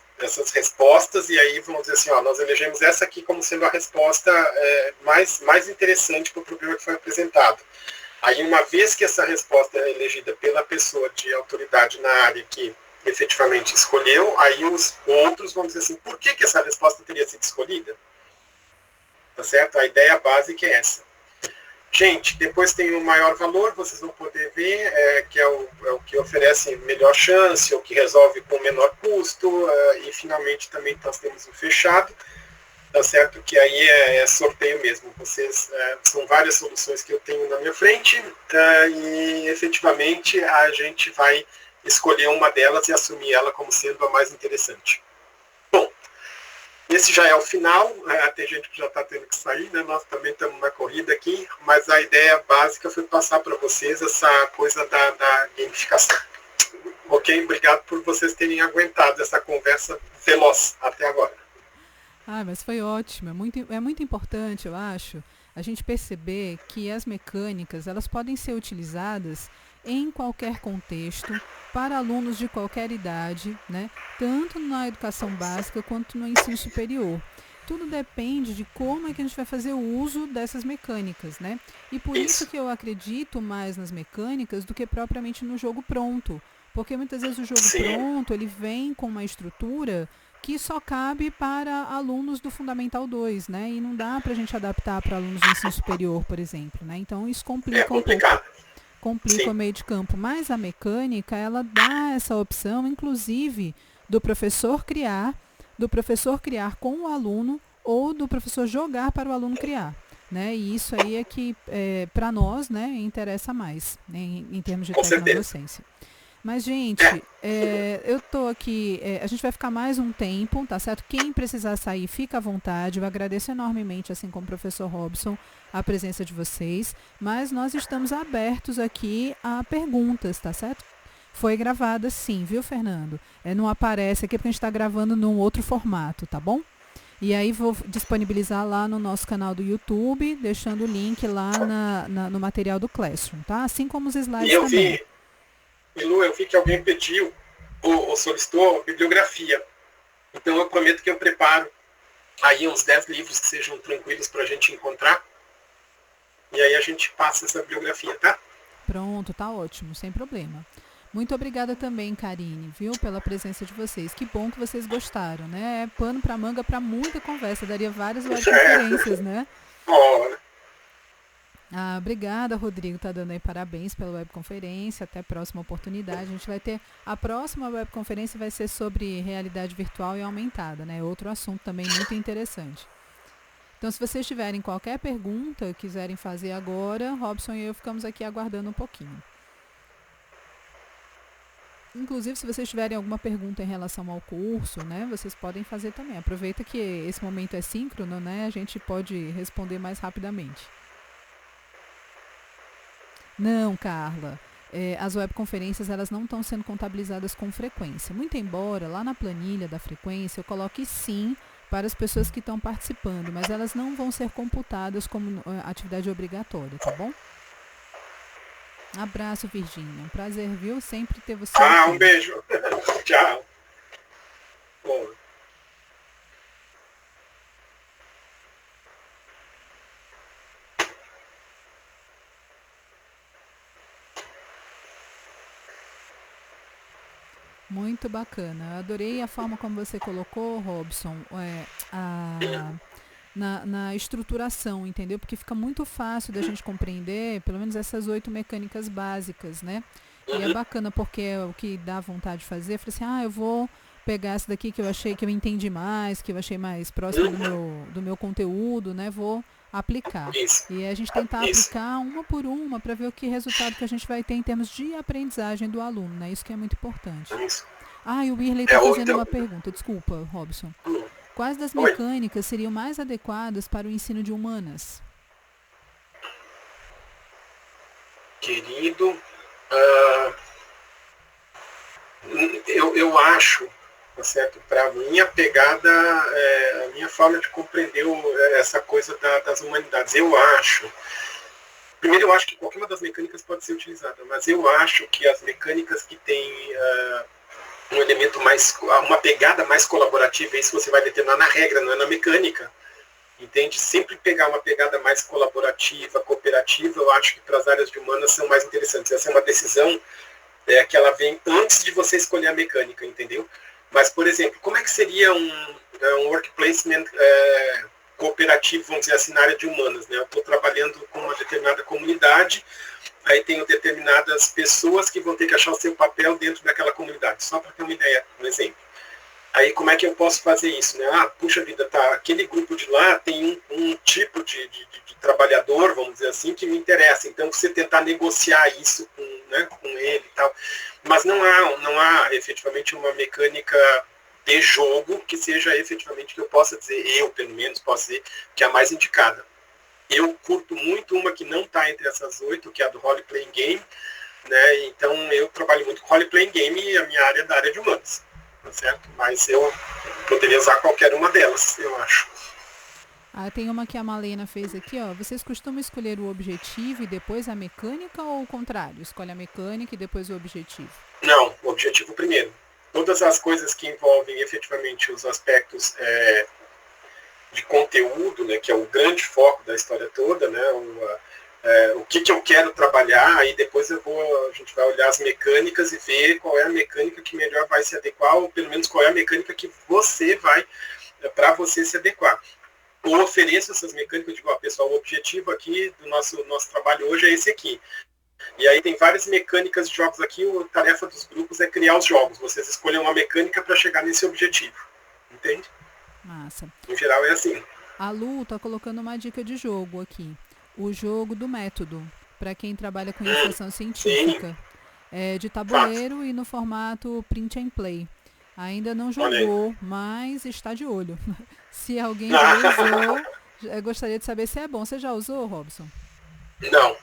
respostas, e aí vamos dizer assim, nós elegemos essa aqui como sendo a resposta mais interessante para o problema que foi apresentado. Aí, uma vez que essa resposta é elegida pela pessoa de autoridade na área que efetivamente escolheu, aí os outros vão dizer assim, por que essa resposta teria sido escolhida? Tá certo? A ideia básica é essa. Gente, depois tem o maior valor, vocês vão poder ver, que é o que oferece melhor chance, ou que resolve com menor custo, e finalmente também nós temos o fechado. Tá certo? Que aí é sorteio mesmo. São várias soluções que eu tenho na minha frente, e efetivamente a gente vai escolher uma delas e assumir ela como sendo a mais interessante. Bom, esse já é o final, tem gente que já está tendo que sair, né? Nós também estamos na corrida aqui, mas a ideia básica foi passar para vocês essa coisa da gamificação. Ok? Obrigado por vocês terem aguentado essa conversa veloz até agora. Mas foi ótimo, é muito importante, eu acho, a gente perceber que as mecânicas, elas podem ser utilizadas em qualquer contexto, para alunos de qualquer idade, né? Tanto na educação básica quanto no ensino superior. Tudo depende de como é que a gente vai fazer o uso dessas mecânicas, né? E por isso que eu acredito mais nas mecânicas do que propriamente no jogo pronto. Porque muitas vezes o jogo pronto, ele vem com uma estrutura que só cabe para alunos do Fundamental 2, né? E não dá para a gente adaptar para alunos do ensino superior, por exemplo, né? Então isso complica um pouco. Complica o meio de campo. Mas a mecânica, ela dá essa opção, inclusive, do professor criar com o aluno ou do professor jogar para o aluno criar. Né? E isso aí é que, para nós, né, interessa mais, né, em termos de tecnodocência. Mas, gente, eu estou aqui, a gente vai ficar mais um tempo, tá certo? Quem precisar sair, fica à vontade. Eu agradeço enormemente, assim como o professor Robson, a presença de vocês. Mas nós estamos abertos aqui a perguntas, tá certo? Foi gravada sim, viu, Fernando? Não aparece aqui porque a gente está gravando num outro formato, tá bom? E aí vou disponibilizar lá no nosso canal do YouTube, deixando o link lá no material do Classroom, tá? Assim como os slides também. Lu, eu vi que alguém pediu ou solicitou bibliografia. Então eu prometo que eu preparo aí uns 10 livros que sejam tranquilos para a gente encontrar. E aí a gente passa essa bibliografia, tá? Pronto, tá ótimo, sem problema. Muito obrigada também, Karine, viu, pela presença de vocês. Que bom que vocês gostaram, né? É pano para manga para muita conversa, daria várias webconferências, né? Obrigada, Rodrigo, tá dando aí parabéns pela webconferência, até a próxima oportunidade. A gente vai ter, a próxima webconferência vai ser sobre realidade virtual e aumentada, né? Outro assunto também muito interessante. Então, se vocês tiverem qualquer pergunta, quiserem fazer agora, Robson e eu ficamos aqui aguardando um pouquinho. Inclusive, se vocês tiverem alguma pergunta em relação ao curso, né, vocês podem fazer também. Aproveita que esse momento é síncrono, né? A gente pode responder mais rapidamente. Não, Carla. As webconferências elas não estão sendo contabilizadas com frequência. Muito embora lá na planilha da frequência eu coloque sim para as pessoas que estão participando, mas elas não vão ser computadas como atividade obrigatória, tá bom? Abraço, Virgínia. Um prazer, viu? Sempre ter você aqui. Um beijo. Tchau. Bom. Muito bacana. Eu adorei a forma como você colocou, Robson, na estruturação, entendeu? Porque fica muito fácil da gente compreender, pelo menos essas 8 mecânicas básicas, né? E é bacana porque é o que dá vontade de fazer. Eu falei assim, eu vou pegar essa daqui que eu achei que eu entendi mais, que eu achei mais próximo do meu conteúdo, né? Vou aplicar. E a gente tentar aplicar uma por uma para ver o que resultado que a gente vai ter em termos de aprendizagem do aluno, né? Isso que é muito importante. E o Wirley está fazendo uma pergunta. Desculpa, Robson. Quais das mecânicas seriam mais adequadas para o ensino de humanas? Querido, eu acho, tá certo, para a minha pegada, a minha forma de compreender essa coisa das humanidades, primeiro eu acho que qualquer uma das mecânicas pode ser utilizada, mas eu acho que as mecânicas que têm um elemento uma pegada mais colaborativa, isso você vai determinar na regra, não é na mecânica, entende? Sempre pegar uma pegada mais colaborativa, cooperativa, eu acho que para as áreas de humanas são mais interessantes. Essa é uma decisão que ela vem antes de você escolher a mecânica, entendeu? Mas, por exemplo, como é que seria um work placement cooperativo, vamos dizer assim, na área de humanas, né? Eu estou trabalhando com uma determinada comunidade, aí tenho determinadas pessoas que vão ter que achar o seu papel dentro daquela comunidade, só para ter uma ideia, um exemplo. Aí como é que eu posso fazer isso, né? Puxa vida, aquele grupo de lá tem um tipo de trabalhador, vamos dizer assim, que me interessa, então você tentar negociar isso com ele e tal. Mas não há efetivamente uma mecânica de jogo que seja efetivamente que eu possa dizer, pelo menos posso dizer, que é a mais indicada. Eu curto muito uma que não está entre essas 8, que é a do Role Playing Game, né? Então eu trabalho muito com Role Playing Game e a minha área é da área de humanas, tá certo? Mas eu poderia usar qualquer uma delas, eu acho. Tem uma que a Malena fez aqui, ó. Vocês costumam escolher o objetivo e depois a mecânica ou o contrário? Escolhe a mecânica e depois o objetivo? Não, o objetivo primeiro. Todas as coisas que envolvem efetivamente os aspectos de conteúdo, né, que é o grande foco da história toda, né, o que eu quero trabalhar, aí depois a gente vai olhar as mecânicas e ver qual é a mecânica que melhor vai se adequar, ou pelo menos qual é a mecânica que você vai, para você se adequar. Eu ofereço essas mecânicas, eu digo, pessoal, o objetivo aqui do nosso trabalho hoje é esse aqui. E aí tem várias mecânicas de jogos aqui, a tarefa dos grupos é criar os jogos. Vocês escolhem uma mecânica para chegar nesse objetivo. Entende? Massa. Em geral é assim. A Lu tá colocando uma dica de jogo aqui. O jogo do método, para quem trabalha com iniciação científica. É de tabuleiro e no formato print and play. Ainda não jogou, mas está de olho. Se alguém já usou, eu gostaria de saber se é bom. Você já usou, Robson? Não.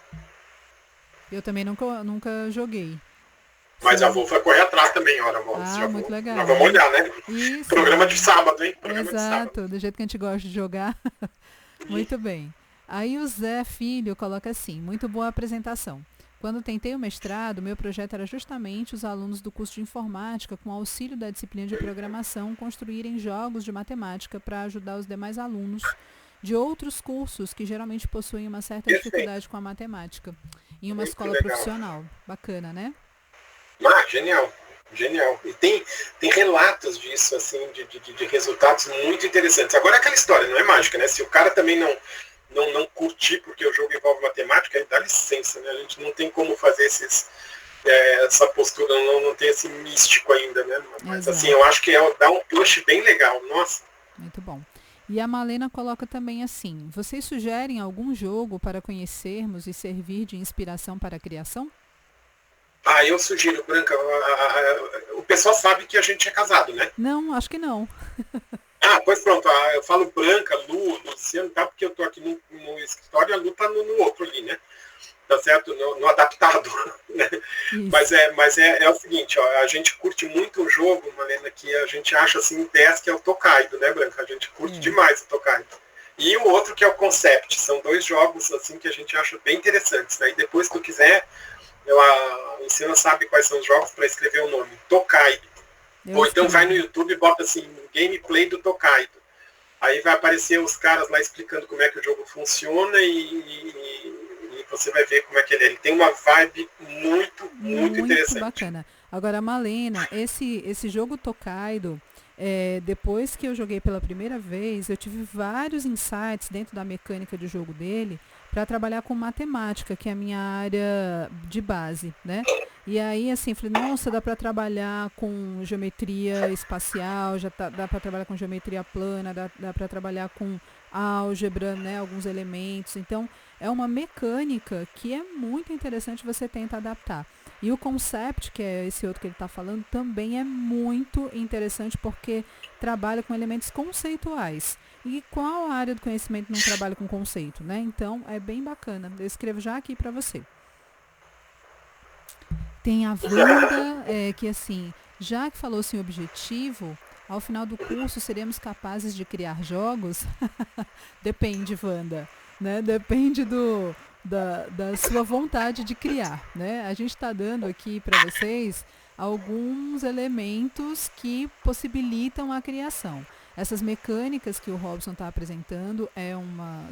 Eu também nunca joguei. Mas já vou correr atrás também, hora, muito legal. Nós vamos olhar, né? Isso. Programa de sábado, hein? Exato, do jeito que a gente gosta de jogar. Muito bem. Aí o Zé Filho coloca assim, muito boa apresentação. Quando tentei o mestrado, meu projeto era justamente os alunos do curso de informática, com auxílio da disciplina de programação, construírem jogos de matemática para ajudar os demais alunos de outros cursos que geralmente possuem uma certa dificuldade com a matemática, em uma escola profissional. Bacana, né? Genial. Genial. E tem relatos disso, assim, de resultados muito interessantes. Agora é aquela história, não é mágica, né? Se o cara também não curtir porque o jogo envolve matemática, aí dá licença, né? A gente não tem como fazer essa postura, não tem esse místico ainda, né? Mas exato. Assim, eu acho que dá um push bem legal, nossa. Muito bom. E a Malena coloca também assim, vocês sugerem algum jogo para conhecermos e servir de inspiração para a criação? Eu sugiro, Branca, o pessoal sabe que a gente é casado, né? Não, acho que não. Pois pronto, eu falo Branca, Lu, Luciano, tá? Porque eu tô aqui no escritório e a Lu tá no outro ali, né? Tá certo? No adaptado, né? Mas é o seguinte, ó, a gente curte muito um jogo, Malena, que a gente acha assim 10, que é o Tokaido, né, Branca? A gente curte demais o Tokaido. E o outro que é o Concept, são 2 jogos assim que a gente acha bem interessantes, né? E depois, se tu quiser, a Luciana sabe quais são os jogos para escrever o nome, Tokaido. Ou então vai no YouTube e bota assim, gameplay do Tokaido. Aí vai aparecer os caras lá explicando como é que o jogo funciona e você vai ver como é que ele é. Ele tem uma vibe muito interessante. Muito bacana. Agora, Malena, esse jogo Tokaido, depois que eu joguei pela primeira vez, eu tive vários insights dentro da mecânica de jogo dele para trabalhar com matemática, que é a minha área de base, né? E aí, assim, falei, nossa, dá para trabalhar com geometria espacial, dá para trabalhar com geometria plana, dá para trabalhar com álgebra, né, alguns elementos. Então, é uma mecânica que é muito interessante você tentar adaptar. E o Concept, que é esse outro que ele está falando, também é muito interessante porque trabalha com elementos conceituais. E qual área do conhecimento não trabalha com conceito, né? Então, é bem bacana. Eu escrevo já aqui para você. Tem a Wanda, que assim, já que falou assim objetivo, ao final do curso seremos capazes de criar jogos? Depende, Wanda, né? Depende da sua vontade de criar, né? A gente está dando aqui para vocês alguns elementos que possibilitam a criação. Essas mecânicas que o Robson está apresentando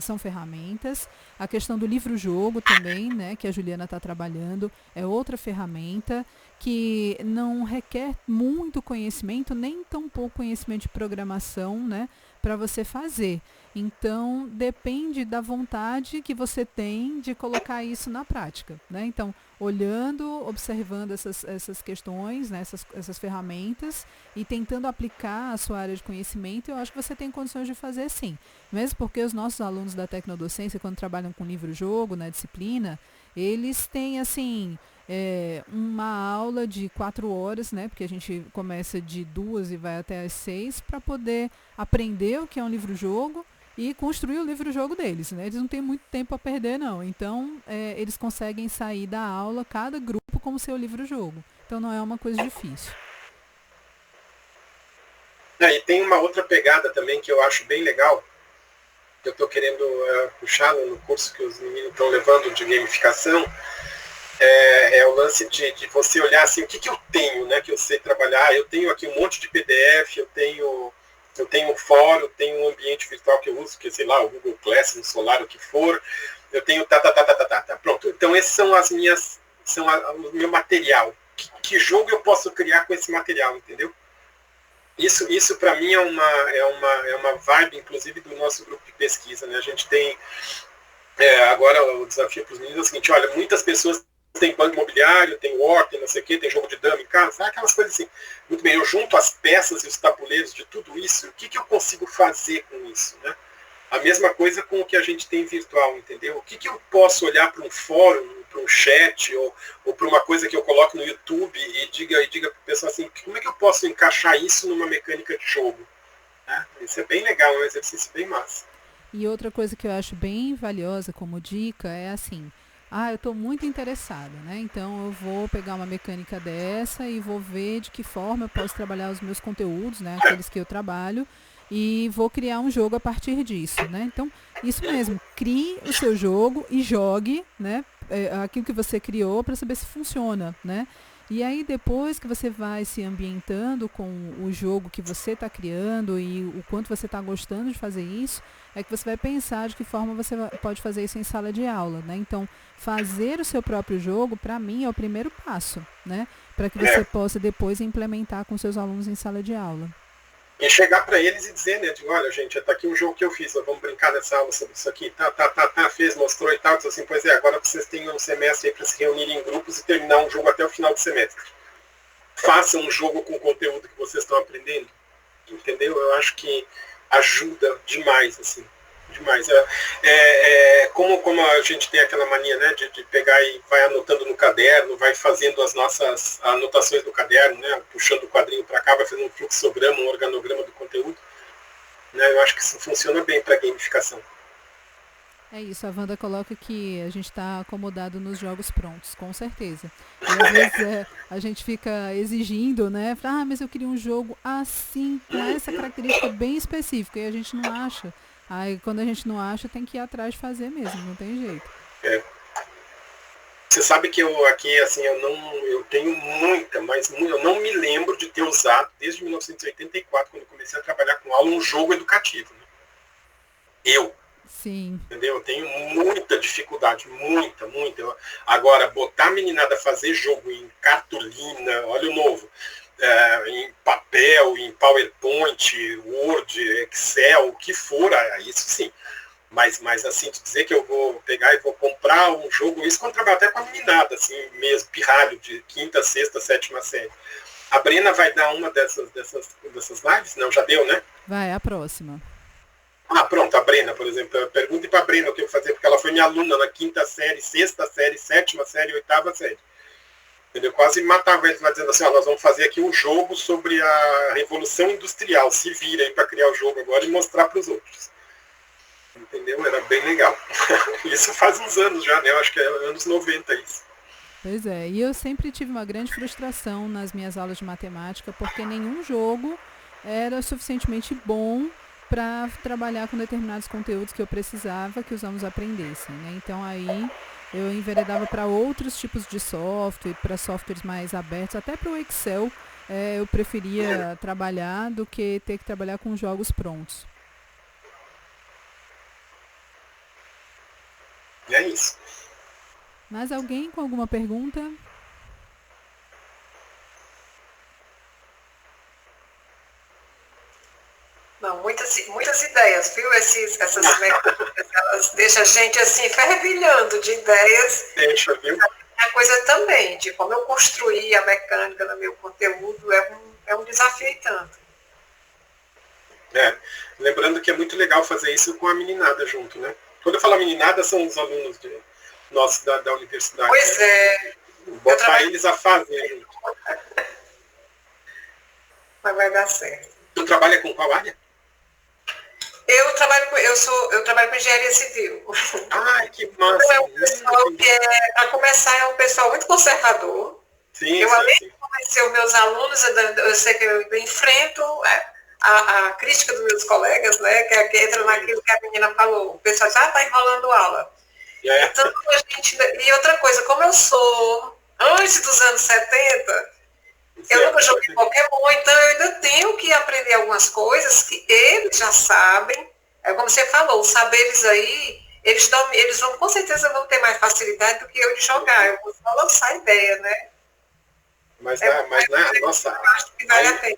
são ferramentas. A questão do livro-jogo também, né, que a Juliana está trabalhando, é outra ferramenta que não requer muito conhecimento, nem tão pouco conhecimento de programação, né, para você fazer. Então, depende da vontade que você tem de colocar isso na prática, né? Então, olhando, observando essas questões, né, essas ferramentas e tentando aplicar a sua área de conhecimento, eu acho que você tem condições de fazer sim. Mesmo porque os nossos alunos da tecnodocência, quando trabalham com livro-jogo na disciplina, eles têm, assim, uma aula de 4 horas, né, porque a gente começa de 2 e vai até às 6, para poder aprender o que é um livro-jogo e construir o livro-jogo deles, né? Eles não têm muito tempo a perder, não. Então, eles conseguem sair da aula, cada grupo com o seu livro-jogo. Então, não é uma coisa difícil. E tem uma outra pegada também que eu acho bem legal, eu estou querendo puxar no curso que os meninos estão levando de gamificação, é o lance de você olhar assim, o que eu tenho, né, que eu sei trabalhar. Eu tenho aqui um monte de PDF, eu tenho um fórum, eu tenho um ambiente virtual que eu uso, que sei lá, o Google Classroom, o Solar, o que for, eu tenho pronto. Então esses são o meu material. Que jogo eu posso criar com esse material, entendeu? Isso para mim é uma vibe, inclusive, do nosso grupo de pesquisa, né? A gente tem agora o desafio para os meninos é o seguinte: olha, muitas pessoas têm banco imobiliário, tem War, tem não sei o quê, tem jogo de dama em casa, sabe? Aquelas coisas assim. Muito bem, eu junto as peças e os tabuleiros de tudo isso, o que eu consigo fazer com isso, né? A mesma coisa com o que a gente tem virtual, entendeu? O que eu posso olhar para um fórum, para um chat, ou para uma coisa que eu coloco no YouTube e diga para o pessoal assim, como é que eu posso encaixar isso numa mecânica de jogo? Né? Isso é bem legal, é um exercício bem massa. E outra coisa que eu acho bem valiosa como dica é assim, eu estou muito interessada, né? Então eu vou pegar uma mecânica dessa e vou ver de que forma eu posso trabalhar os meus conteúdos, né? Aqueles que eu trabalho, e vou criar um jogo a partir disso, né? Então, isso mesmo, crie o seu jogo e jogue, né? Aquilo que você criou para saber se funciona, né? E aí depois que você vai se ambientando com o jogo que você está criando e o quanto você está gostando de fazer isso, é que você vai pensar de que forma você pode fazer isso em sala de aula, né? Então, fazer o seu próprio jogo, para mim, é o primeiro passo, né? Para que você possa depois implementar com seus alunos em sala de aula. E chegar para eles e dizer, né, de, olha, gente, tá aqui um jogo que eu fiz, vamos brincar nessa aula sobre isso aqui, fez, mostrou e tal, diz assim, pois agora vocês têm um semestre aí para se reunirem em grupos e terminar um jogo até o final do semestre. Façam um jogo com o conteúdo que vocês estão aprendendo, entendeu? Eu acho que ajuda demais, assim, demais. Como a gente tem aquela mania, né, de pegar e vai anotando no caderno, vai fazendo as nossas anotações no caderno, né, puxando o quadrinho para cá, vai fazendo um fluxograma, um organograma do conteúdo, né, eu acho que isso funciona bem para gamificação. É isso, a Wanda coloca que a gente está acomodado nos jogos prontos, com certeza. E às vezes a gente fica exigindo, né? Mas eu queria um jogo assim, com essa característica bem específica, e a gente não acha. Aí quando a gente não acha, tem que ir atrás de fazer mesmo, não tem jeito. Você sabe que eu aqui, assim, eu tenho muita, mas eu não me lembro de ter usado, desde 1984, quando eu comecei a trabalhar com aula, um jogo educativo. Né? Sim. Entendeu? Eu tenho muita dificuldade, muita. Agora, botar a meninada a fazer jogo em cartolina, olha o novo, em papel, em PowerPoint, Word, Excel, o que for, isso sim. Mas assim, de dizer que eu vou pegar e vou comprar um jogo, isso quando eu trabalho até com a meninada, assim mesmo, pirralho, de 5ª, 6ª, 7ª série. A Brena vai dar uma dessas lives? Não, já deu, né? Vai, a próxima. Pronto, a Brena, por exemplo. Pergunte para a Brena o que eu fazer, porque ela foi minha aluna na 5ª série, 6ª série, 7ª série, 8ª série. Entendeu? Quase matava eles lá dizendo assim, nós vamos fazer aqui um jogo sobre a Revolução Industrial. Se vira aí para criar o jogo agora e mostrar para os outros. Entendeu? Era bem legal. Isso faz uns anos já, né? Eu acho que é anos 90 isso. Pois é, e eu sempre tive uma grande frustração nas minhas aulas de matemática, porque nenhum jogo era suficientemente bom para trabalhar com determinados conteúdos que eu precisava que os alunos aprendessem, né? Então aí eu enveredava para outros tipos de software, para softwares mais abertos, até para o Excel eu preferia trabalhar do que ter que trabalhar com jogos prontos. É isso. Mais alguém com alguma pergunta? Não, muitas ideias, viu? Essas mecânicas, elas deixam a gente assim fervilhando de ideias. Deixa, viu? A coisa também, de como eu construir a mecânica no meu conteúdo, é um desafio e tanto. Lembrando que é muito legal fazer isso com a meninada junto, né? Quando eu falo meninada, são os alunos nossos da universidade. Pois é. Botar eles a fazer junto. Mas vai dar certo. Tu trabalha com qual área? Eu trabalho com engenharia civil. Que massa. Então é um pessoal que para começar, é um pessoal muito conservador. Sim, além de conhecer os meus alunos, eu sei que eu enfrento a crítica dos meus colegas, né, que entra naquilo que a menina falou, o pessoal diz, tá enrolando aula. Então, e outra coisa, como eu sou antes dos anos 70, eu nunca joguei Pokémon, então eu ainda tenho que aprender algumas coisas que eles já sabem. É como você falou, os saberes aí, eles vão, com certeza vão ter mais facilidade do que eu de jogar. Eu vou só lançar a ideia, né? Mas nossa, acho que vale a pena.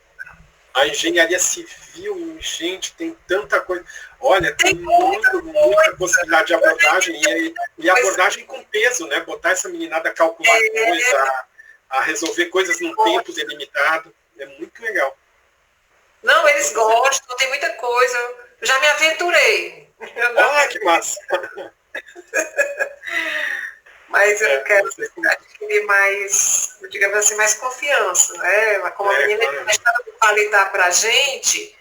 A engenharia civil, gente, tem tanta coisa. Olha, tem muita possibilidade de abordagem e abordagem com peso, né? Botar essa meninada a calcular coisa, a resolver coisas num tempo delimitado. É muito legal. Não, eles gostam, tem muita coisa. Eu já me aventurei. Ah, que massa! Mas eu quero adquirir mais, digamos assim, mais confiança, né? Como a menina que validar para a gente,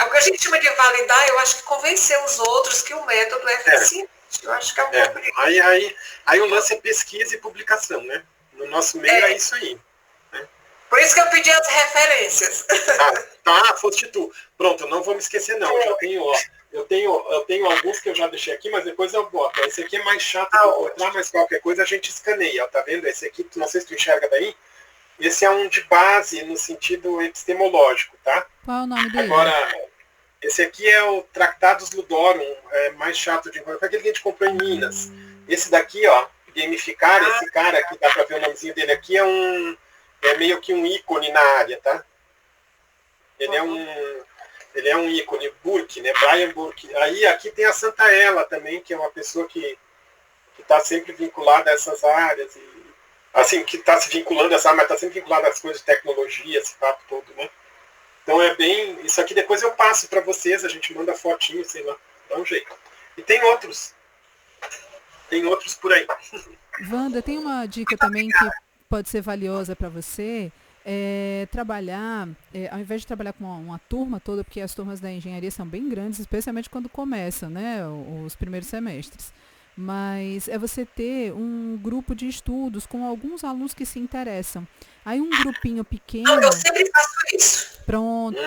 o que a gente chama de validar, eu acho que convencer os outros que o método é eficiente. Eu acho que é um pouco disso. Aí o lance é pesquisa e publicação, né? No nosso meio é isso aí. Né? Por isso que eu pedi as referências. Tá, foste tu. Pronto, eu não vou me esquecer não. Eu tenho alguns que eu já deixei aqui, mas depois eu boto. Esse aqui é mais chato de encontrar, mas qualquer coisa a gente escaneia. Tá vendo? Esse aqui, não sei se tu enxerga daí. Esse é um de base no sentido epistemológico, tá? Qual é o nome dele? Agora, esse aqui é o Tractatus Ludorum, é mais chato de encontrar. Foi aquele que a gente comprou em Minas. Esse daqui, ó, Gamificar, esse cara que dá pra ver o nomezinho dele aqui, é meio que um ícone na área, tá? Ele é um ícone, Burke, né? Brian Burke. Aí aqui tem a Santa Ela também, que é uma pessoa que está sempre vinculada a essas áreas. Assim, que está se vinculando a essa área, mas está sempre vinculada às coisas de tecnologia, esse papo todo, né? Então é bem... Isso aqui depois eu passo para vocês, a gente manda fotinho, sei lá, dá um jeito. E tem outros. Tem outros por aí. Wanda, tem uma dica também que pode ser valiosa para você. Trabalhar, ao invés de trabalhar com uma turma toda, porque as turmas da engenharia são bem grandes, especialmente quando começam, né, os primeiros semestres. Mas é você ter um grupo de estudos com alguns alunos que se interessam. Aí um grupinho pequeno... Eu sempre faço isso. Pronto.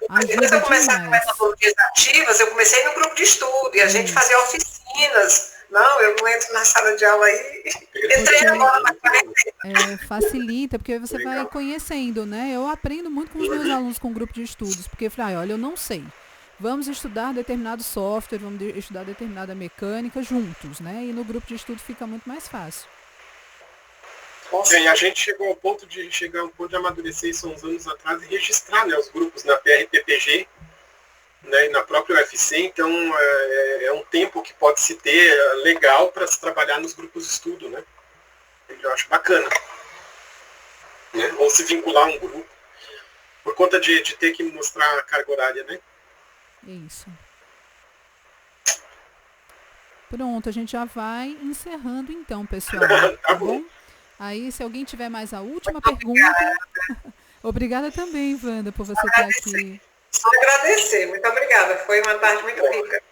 Antes de eu começar com metodologias ativas, eu comecei no grupo de estudo e a gente fazia oficinas. Não, eu não entro na sala de aula aí. Entrei agora na quarentena. Facilita, porque você vai conhecendo, né? Eu aprendo muito com os meus alunos com grupo de estudos, porque eu falei, olha, eu não sei. Vamos estudar determinado software, vamos estudar determinada mecânica juntos, né? E no grupo de estudo fica muito mais fácil. E a gente chegou ao ponto de amadurecer isso há uns anos atrás e registrar, né, os grupos na PRPPG, né, e na própria UFC, então é um tempo que pode se ter legal para se trabalhar nos grupos de estudo, né? Eu acho bacana. Né? Ou se vincular a um grupo, por conta de ter que mostrar a carga horária, né? Isso. Pronto, a gente já vai encerrando então, pessoal. Tá bom? Aí, se alguém tiver mais a última pergunta... Obrigada também, Wanda, por você estar aqui. Só agradecer, muito obrigada. Foi uma tarde muito rica.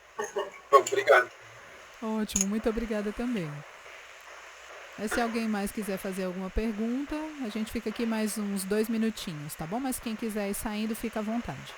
Obrigado. Ótimo, muito obrigada também. Se alguém mais quiser fazer alguma pergunta, a gente fica aqui mais uns 2 minutinhos, tá bom? Mas quem quiser ir saindo, fica à vontade.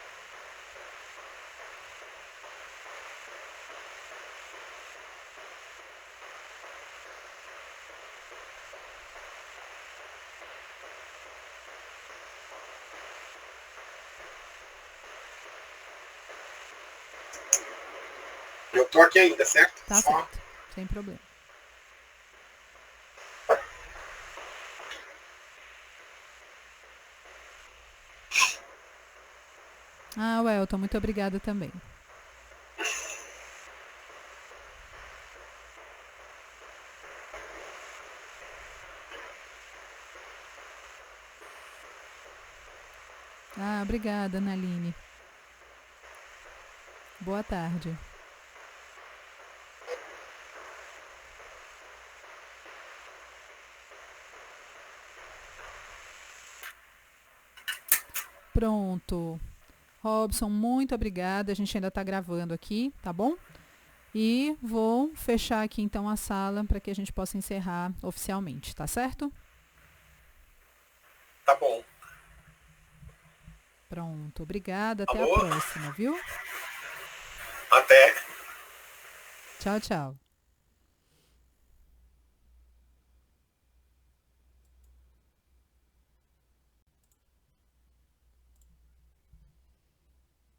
Eu tô aqui ainda, certo? Tá certo, sem problema. Welton, muito obrigada também. Obrigada, Analine. Boa tarde. Pronto. Robson, muito obrigada. A gente ainda está gravando aqui, tá bom? E vou fechar aqui então a sala para que a gente possa encerrar oficialmente, tá certo? Tá bom. Pronto, obrigada. Até a próxima, viu? Até. Tchau, tchau.